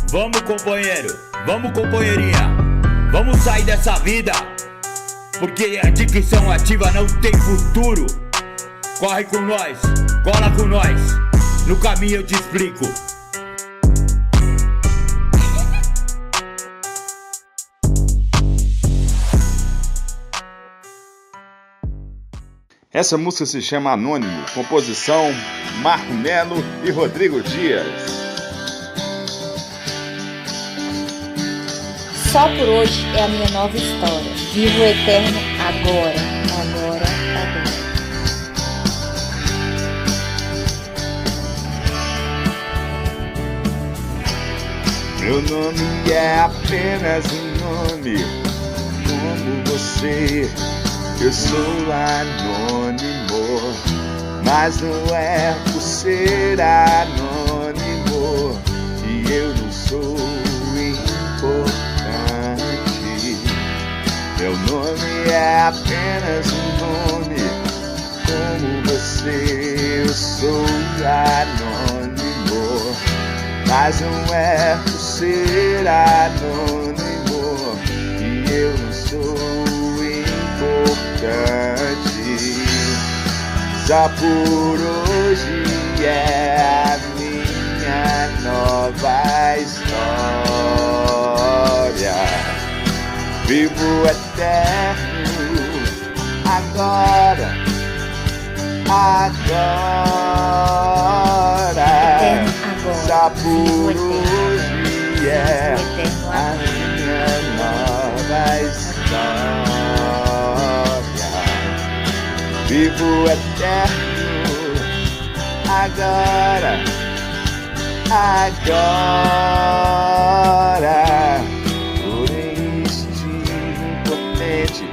Vamos, companheiro, vamos, companheirinha, vamos sair dessa vida, porque a dicção ativa não tem futuro. Corre com nós, cola com nós, no caminho eu te explico. Essa música se chama Anônimo, composição Marco Melo e Rodrigo Dias. Só por hoje é a minha nova história. Vivo o eterno agora, agora, agora. Meu nome é apenas um nome, como você. Eu sou anônimo, mas não é por ser anônimo que eu não sou importante. Meu nome é apenas um nome, como você. Eu sou anônimo, mas não é por ser anônimo que eu não sou importante. Só por hoje é a minha nova história. Vivo eterno agora, agora. Só por hoje é a minha nova história. Vivo eterno agora, agora. Porém estive impotente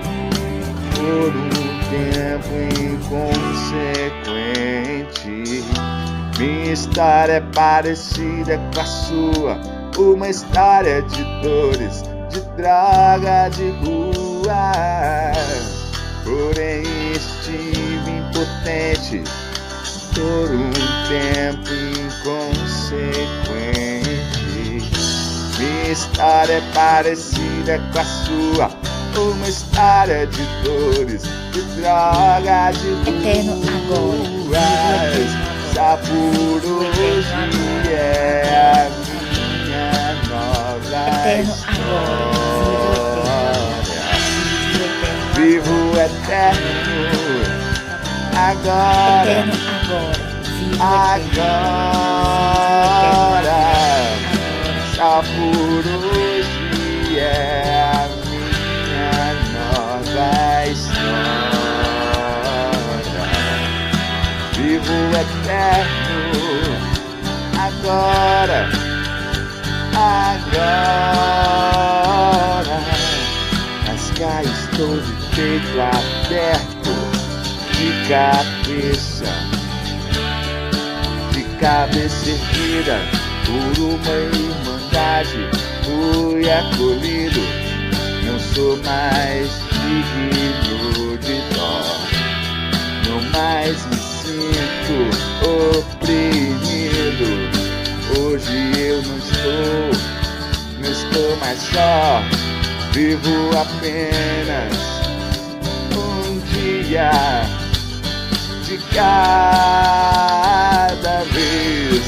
por um tempo inconsequente. Minha história é parecida com a sua, uma história de dores, de droga, de rua. Porém estive impotente por um tempo inconsequente. Minha história é parecida com a sua, uma história de dores, de droga, de eterno agora. Só por hoje é a minha nova história. Vivo eterno agora, agora. Só por hoje é a minha nova história. Vivo eterno agora, agora. Mas cá estou de peito aberto, de cabeça erguida, por uma irmandade fui acolhido. Não sou mais digno de dó, não mais me sinto oprimido. Hoje eu não estou mais só. Vivo apenas um dia de cada vez.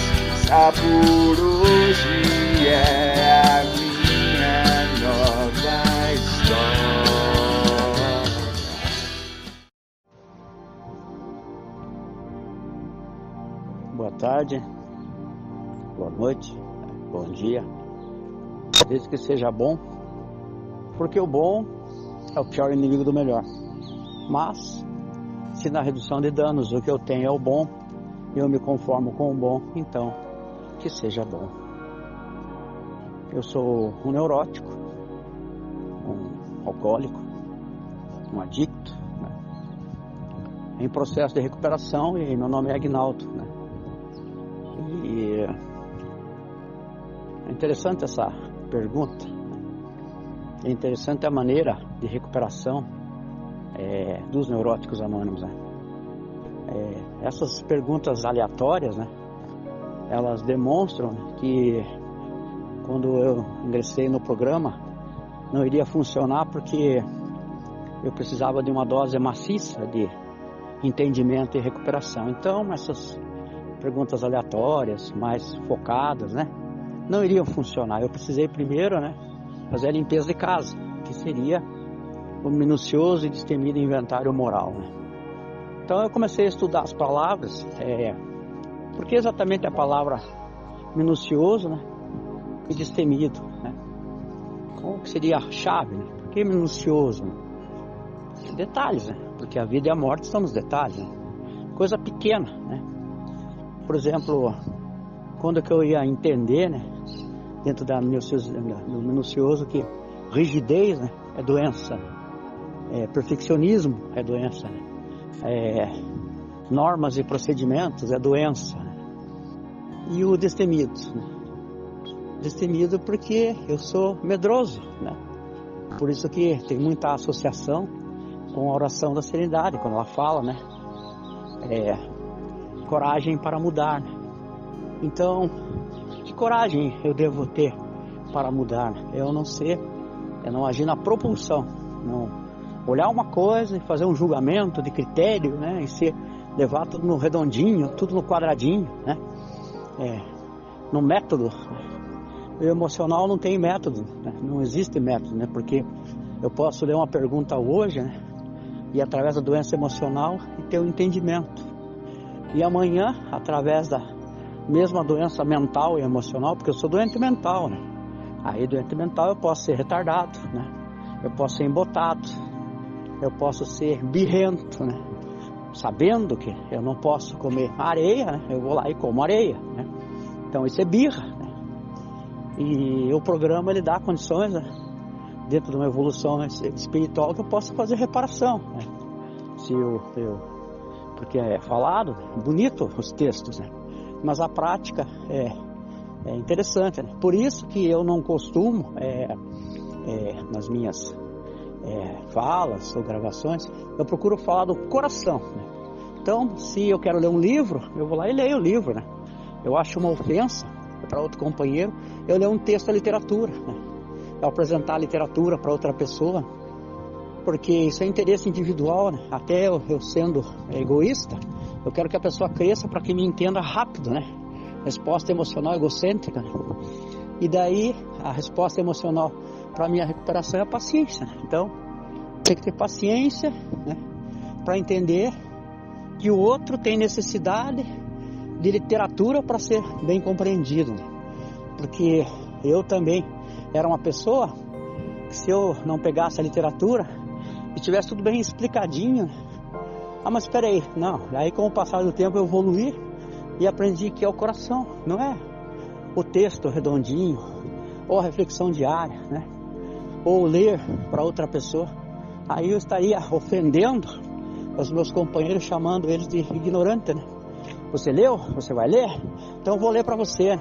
Só por hoje é a minha nova história. Boa tarde, boa noite, bom dia. Desde que seja bom, porque o bom é o pior inimigo do melhor. Mas, se na redução de danos o que eu tenho é o bom, e eu me conformo com o bom, então que seja bom. Eu sou um neurótico, um alcoólico, um adicto, né? Em processo de recuperação, e meu nome é Agnaldo, né? E é interessante essa pergunta, é interessante a maneira de recuperação dos neuróticos anônimos, né? Essas perguntas aleatórias, né, elas demonstram que quando eu ingressei no programa não iria funcionar, porque eu precisava de uma dose maciça de entendimento e recuperação. Então essas perguntas aleatórias, mais focadas, né, não iriam funcionar. Eu precisei primeiro, né, fazer a limpeza de casa, que seria o minucioso e destemido inventário moral, né? Então eu comecei a estudar as palavras, porque exatamente a palavra minucioso, né, e destemido, né? Qual que seria a chave, né? Por que minucioso? Né? Detalhes, né? Porque a vida e a morte estão nos detalhes, né? Coisa pequena, né? Por exemplo, quando que eu ia entender, né, dentro do minucioso, que rigidez, né, é doença, perfeccionismo é doença, né? Normas e procedimentos é doença, né? E o destemido, né? Destemido porque eu sou medroso, né? Por isso que tem muita associação com a oração da serenidade, quando ela fala, né, coragem para mudar, né? Então, que coragem eu devo ter para mudar? Eu não ser, eu não agir na propulsão, não olhar uma coisa e fazer um julgamento de critério, né, e ser levar tudo no redondinho, tudo no quadradinho, né, no método. O emocional não tem método, né? Não existe método, né, porque eu posso ler uma pergunta hoje, né, e através da doença emocional e ter um entendimento, e amanhã através da mesma doença mental e emocional, porque eu sou doente mental, né, aí doente mental eu posso ser retardado, né, eu posso ser embotado, eu posso ser birrento, né? Sabendo que eu não posso comer areia, né? Eu vou lá e como areia, né? Então isso é birra, né? E o programa ele dá condições, né, dentro de uma evolução espiritual, que eu possa fazer reparação, né? Porque é falado, bonito os textos, né? Mas a prática é interessante, né? Por isso que eu não costumo, nas minhas falas ou gravações, eu procuro falar do coração, né? Então, se eu quero ler um livro, eu vou lá e leio o livro, né? Eu acho uma ofensa para outro companheiro eu ler um texto da literatura, né? Eu apresentar a literatura para outra pessoa, porque isso é interesse individual, né? Até eu sendo egoísta, eu quero que a pessoa cresça para que me entenda rápido, né? Resposta emocional egocêntrica, né? E daí a resposta emocional para a minha recuperação é a paciência, né? Então, tem que ter paciência, né, para entender que o outro tem necessidade de literatura para ser bem compreendido, né? Porque eu também era uma pessoa que, se eu não pegasse a literatura e tivesse tudo bem explicadinho, mas espera aí, não, aí com o passar do tempo eu evoluí e aprendi que é o coração, não é o texto redondinho ou a reflexão diária, né? Ou ler para outra pessoa. Aí eu estaria ofendendo os meus companheiros, chamando eles de ignorante, né? Você leu? Você vai ler? Então eu vou ler para você.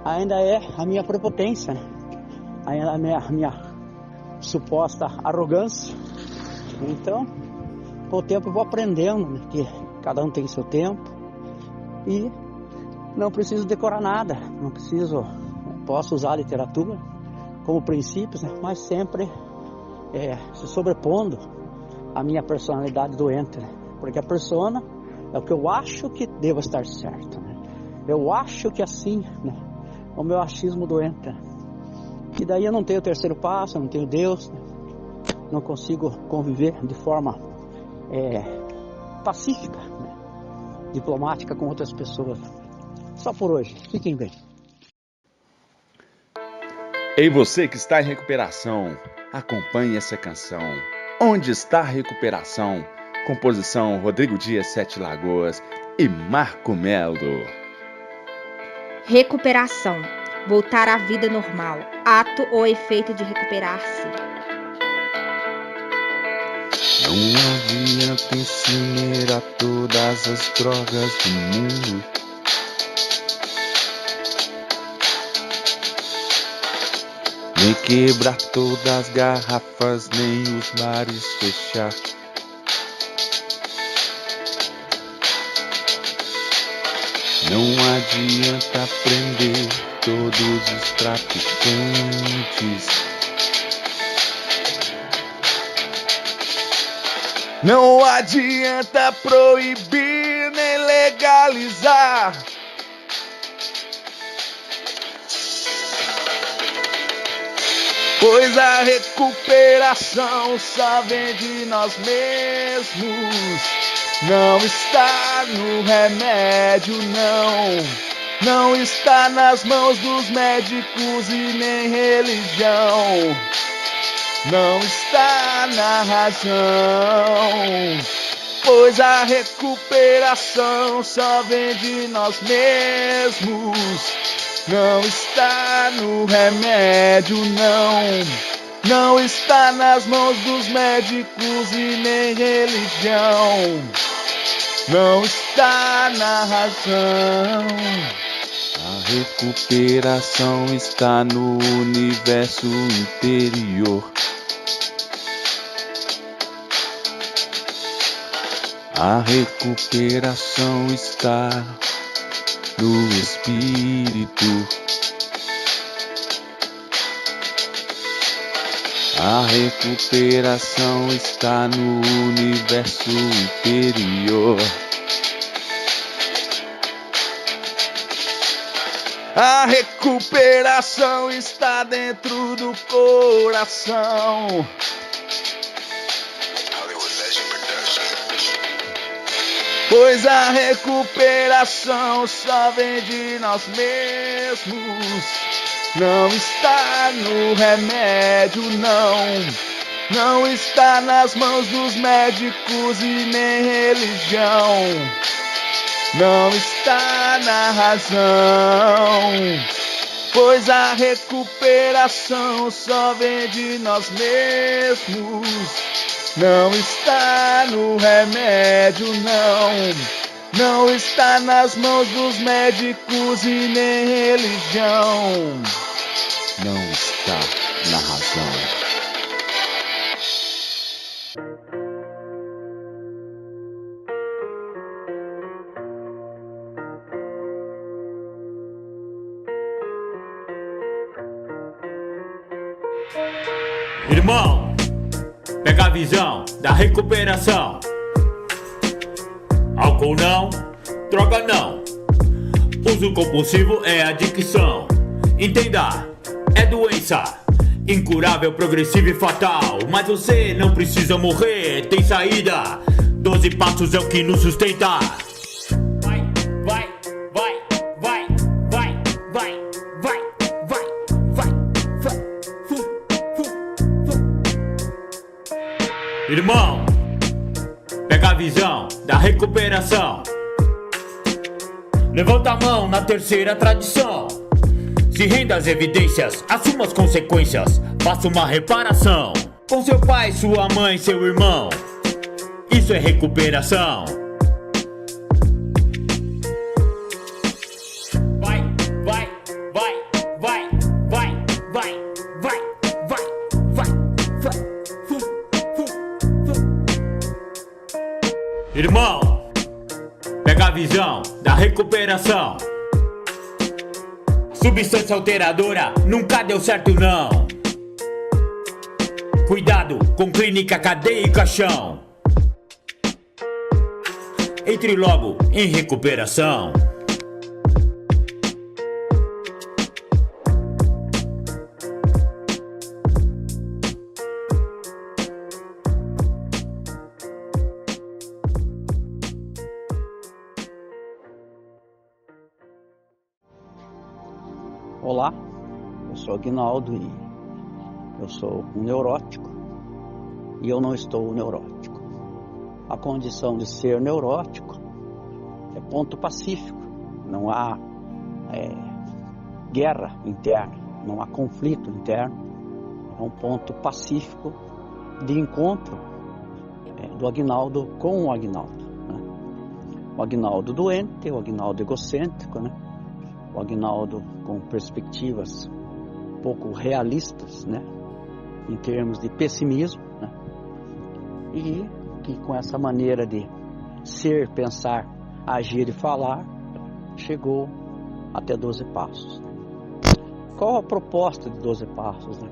Ainda é a minha prepotência, né? Ainda é a minha suposta arrogância. Então, com o tempo eu vou aprendendo, né, que cada um tem seu tempo e não preciso decorar nada, não preciso, posso usar a literatura como princípios, né, mas sempre se sobrepondo à minha personalidade doente, né, porque a persona É o que eu acho que deva estar certo, né? Eu acho que assim, né? O meu achismo doente. E daí eu não tenho o terceiro passo, eu não tenho Deus, né? Não consigo conviver de forma pacífica, né? Diplomática com outras pessoas. Só por hoje, fiquem bem. Ei, você que está em recuperação, acompanhe essa canção. Onde está a recuperação? Composição Rodrigo Dias, Sete Lagoas e Marco Melo. Recuperação. Voltar à vida normal. Ato ou efeito de recuperar-se. Não adianta incinerar todas as drogas do mundo. Nem quebrar todas as garrafas, nem os bares fechar. Não adianta prender todos os traficantes. Não adianta proibir nem legalizar. Pois a recuperação só vem de nós mesmos. Não está no remédio, não está nas mãos dos médicos e nem religião. Não está na razão, pois a recuperação só vem de nós mesmos. Não está no remédio, não está nas mãos dos médicos e nem religião. Não está na razão. A recuperação está no universo interior. A recuperação está no espírito. A recuperação está no universo interior. A recuperação está dentro do coração. Pois a recuperação só vem de nós mesmos. Não está no remédio, não está nas mãos dos médicos e nem religião. Não está na razão, pois a recuperação só vem de nós mesmos. Não está no remédio, não está nas mãos dos médicos e nem religião. Não está na razão. Irmão, pega a visão da recuperação. Álcool não, droga não. Uso compulsivo é adicção. Entenda, é doença incurável, progressiva e fatal. Mas você não precisa morrer, tem saída. 12 passos é o que nos sustenta. Irmão, pega a visão da recuperação. Levanta a mão na terceira tradição. Se renda às evidências, assuma as consequências. Faça uma reparação com seu pai, sua mãe, seu irmão. Isso é recuperação. Irmão, pega a visão da recuperação. Substância alteradora nunca deu certo não. Cuidado com clínica, cadeia e caixão. Entre logo em recuperação. Olá, eu sou Aguinaldo e eu sou um neurótico e eu não estou neurótico. A condição de ser neurótico é ponto pacífico, não há guerra interna, não há conflito interno, é um ponto pacífico de encontro do Aguinaldo com o Aguinaldo. Né? O Aguinaldo doente, o Aguinaldo egocêntrico, né? O Aguinaldo com perspectivas pouco realistas, né, em termos de pessimismo, né, e que com essa maneira de ser, pensar, agir e falar, chegou até 12 passos. Qual a proposta de 12 passos? Né?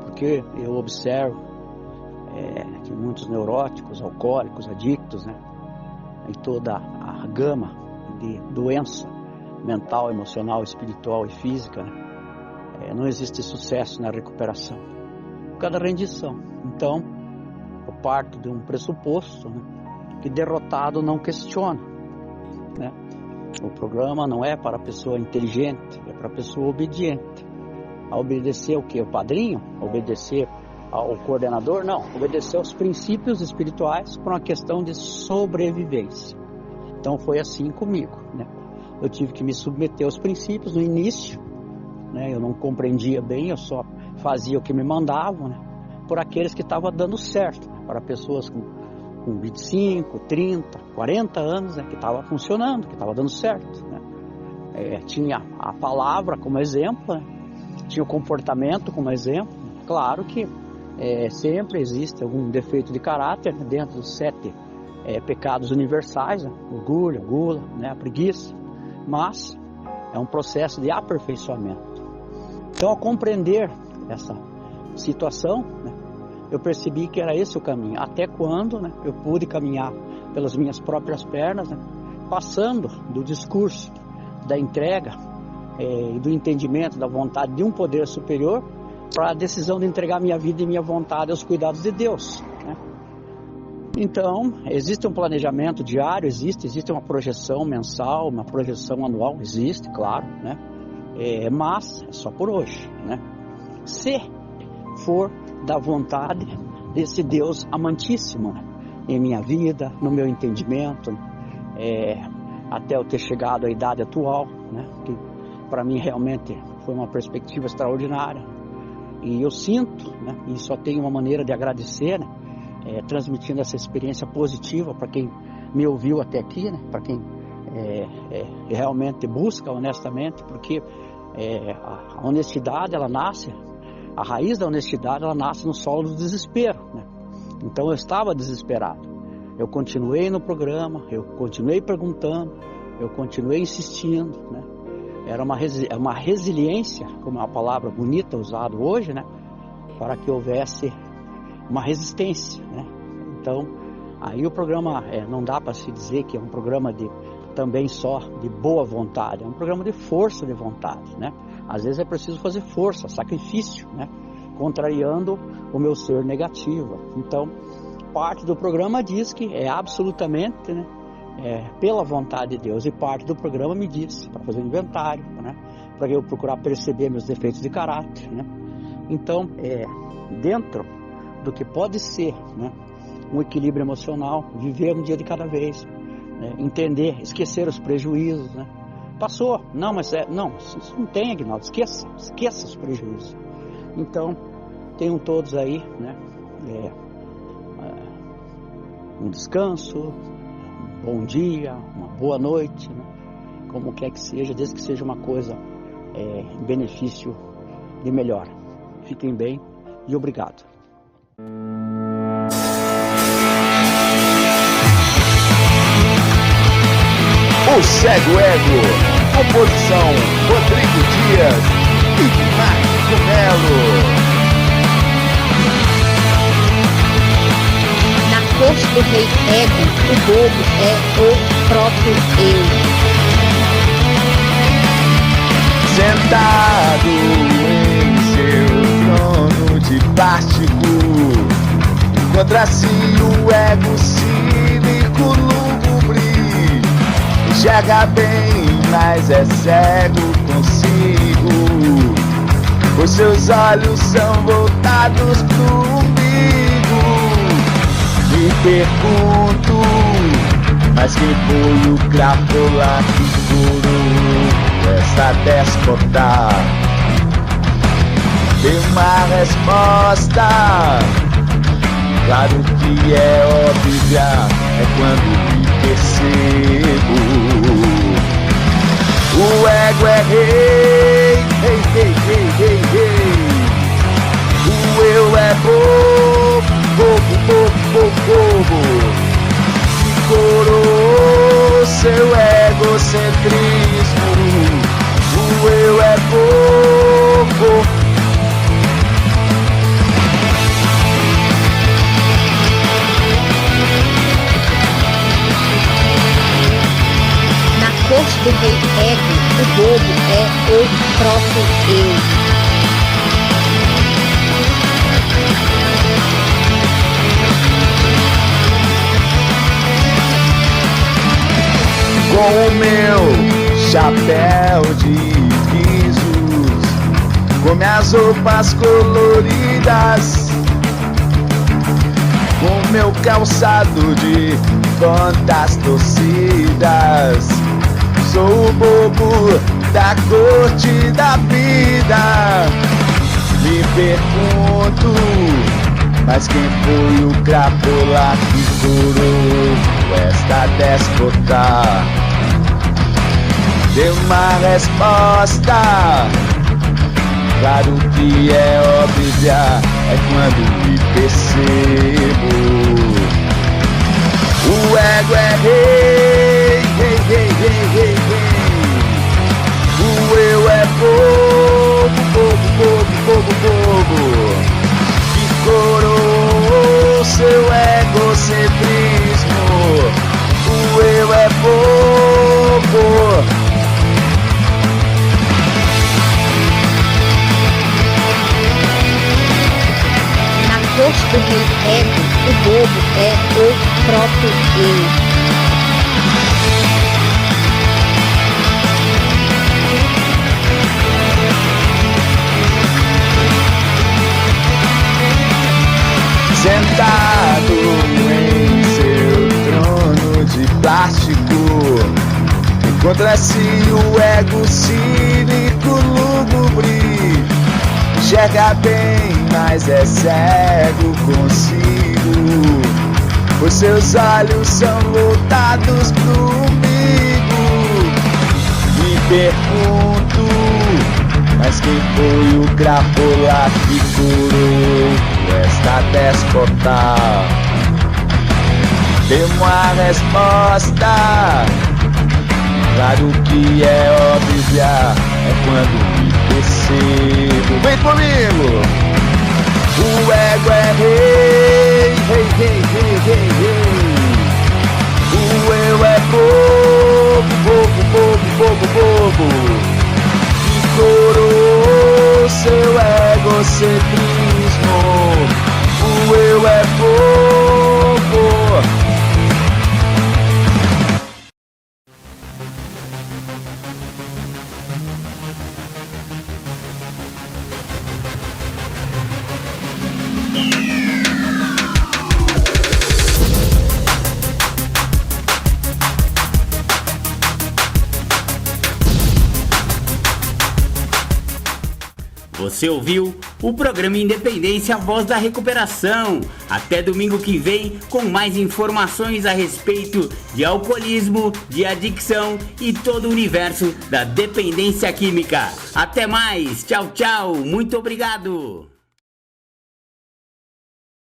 Porque eu observo que muitos neuróticos, alcoólicos, adictos, né, em toda a gama de doença mental, emocional, espiritual e física, né? Não existe sucesso na recuperação por causa da rendição. Então, eu parto de um pressuposto, né, que derrotado não questiona, né? O programa não é para a pessoa inteligente, é para a pessoa obediente. A obedecer o quê? O padrinho? A obedecer ao coordenador? Não, obedecer aos princípios espirituais por uma questão de sobrevivência. Então foi assim comigo, né? Eu tive que me submeter aos princípios no início, né? Eu não compreendia bem, eu só fazia o que me mandavam, né? Por aqueles que estavam dando certo, né? Para pessoas com 25, 30, 40 anos, né? Que estava funcionando, que estava dando certo, né? Tinha a palavra como exemplo, né? Tinha o comportamento como exemplo. Claro que sempre existe algum defeito de caráter, né? Dentro dos 7 pecados universais, né? Orgulho, gula, né? A preguiça. Mas é um processo de aperfeiçoamento. Então, ao compreender essa situação, né, eu percebi que era esse o caminho. Até quando, né, eu pude caminhar pelas minhas próprias pernas, né, passando do discurso da entrega e do entendimento da vontade de um poder superior para a decisão de entregar minha vida e minha vontade aos cuidados de Deus. Né? Então, existe um planejamento diário, existe uma projeção mensal, uma projeção anual, existe, claro, né? Mas é só por hoje, né? Se for da vontade desse Deus amantíssimo, né? Em minha vida, no meu entendimento, até eu ter chegado à idade atual, né? Que para mim realmente foi uma perspectiva extraordinária. E eu sinto, né? E só tenho uma maneira de agradecer, né? Transmitindo essa experiência positiva para quem me ouviu até aqui, né? Para quem realmente busca honestamente, porque a honestidade, ela nasce, a raiz da honestidade, ela nasce no solo do desespero, né? Então eu estava desesperado, eu continuei no programa, eu continuei perguntando, eu continuei insistindo, né? Era uma resiliência, como é uma palavra bonita usada hoje, né? Para que houvesse uma resistência, né? Então, aí o programa não dá para se dizer que é um programa também só de boa vontade, é um programa de força de vontade, né? Às vezes é preciso fazer força, sacrifício, né? Contrariando o meu ser negativo. Então, parte do programa diz que é absolutamente, né, pela vontade de Deus, e parte do programa me diz para fazer um inventário, né? Para eu procurar perceber meus defeitos de caráter, né? Então, dentro do que pode ser, né, um equilíbrio emocional, viver um dia de cada vez, né, entender, esquecer os prejuízos, né? Passou, não, mas não, isso não tem, Aguinaldo, esqueça os prejuízos. Então, tenham todos aí, né, um descanso, um bom dia, uma boa noite, né, como quer que seja, desde que seja uma coisa em benefício de melhor. Fiquem bem e obrigado. O Cego Ego, composição Rodrigo Dias e Marco Melo. Na corte do rei ego, o bobo é o próprio eu. Sentado em seu trono de plástico, contra si o ego cínico lúgubre, enxerga bem, mas é cego consigo, pois seus olhos são voltados pro umbigo. Me pergunto, mas quem foi o crapola que curou essa déspota? Tem uma resposta, claro que é óbvia, é quando me percebo. O ego é rei, rei, rei, rei, rei, rei. O eu é bobo, bobo, bobo, bobo, bobo. Que coroou seu egocentrismo. O eu é bobo. Na corte do rei ego, o bobo é o próprio eu. Com o meu chapéu de risos, com minhas roupas coloridas, com meu calçado de contas torcidas, sou o bobo da corte da vida. Me pergunto, mas quem foi o crapola que curou esta déspota? Deu uma resposta, claro que é óbvia, é quando me percebo. O ego é rei, rei, rei, rei, rei, rei. O eu é bobo, bobo, bobo, bobo, bobo. Que coroou seu egocentrismo. O eu é bobo. Na corte do rei ego, o bobo é o próprio eu. Sentado em seu trono de plástico, encontra si o ego cínico lúgubre, enxerga bem, mas é cego consigo, pois seus olhos são voltados pro umbigo. Me pergunto, mas quem foi o crapola que curou esta déspota? Tem uma resposta, claro que é óbvia, é quando me percebo. Vem comigo! O ego é rei, rei, rei, rei, rei, rei. O eu é bobo, bobo, bobo, bobo, bobo. Que coroou seu egocentrismo. O eu é bobo. Você ouviu o programa Independência, a voz da recuperação. Até domingo que vem com mais informações a respeito de alcoolismo, de adicção e todo o universo da dependência química. Até mais, tchau, tchau, muito obrigado.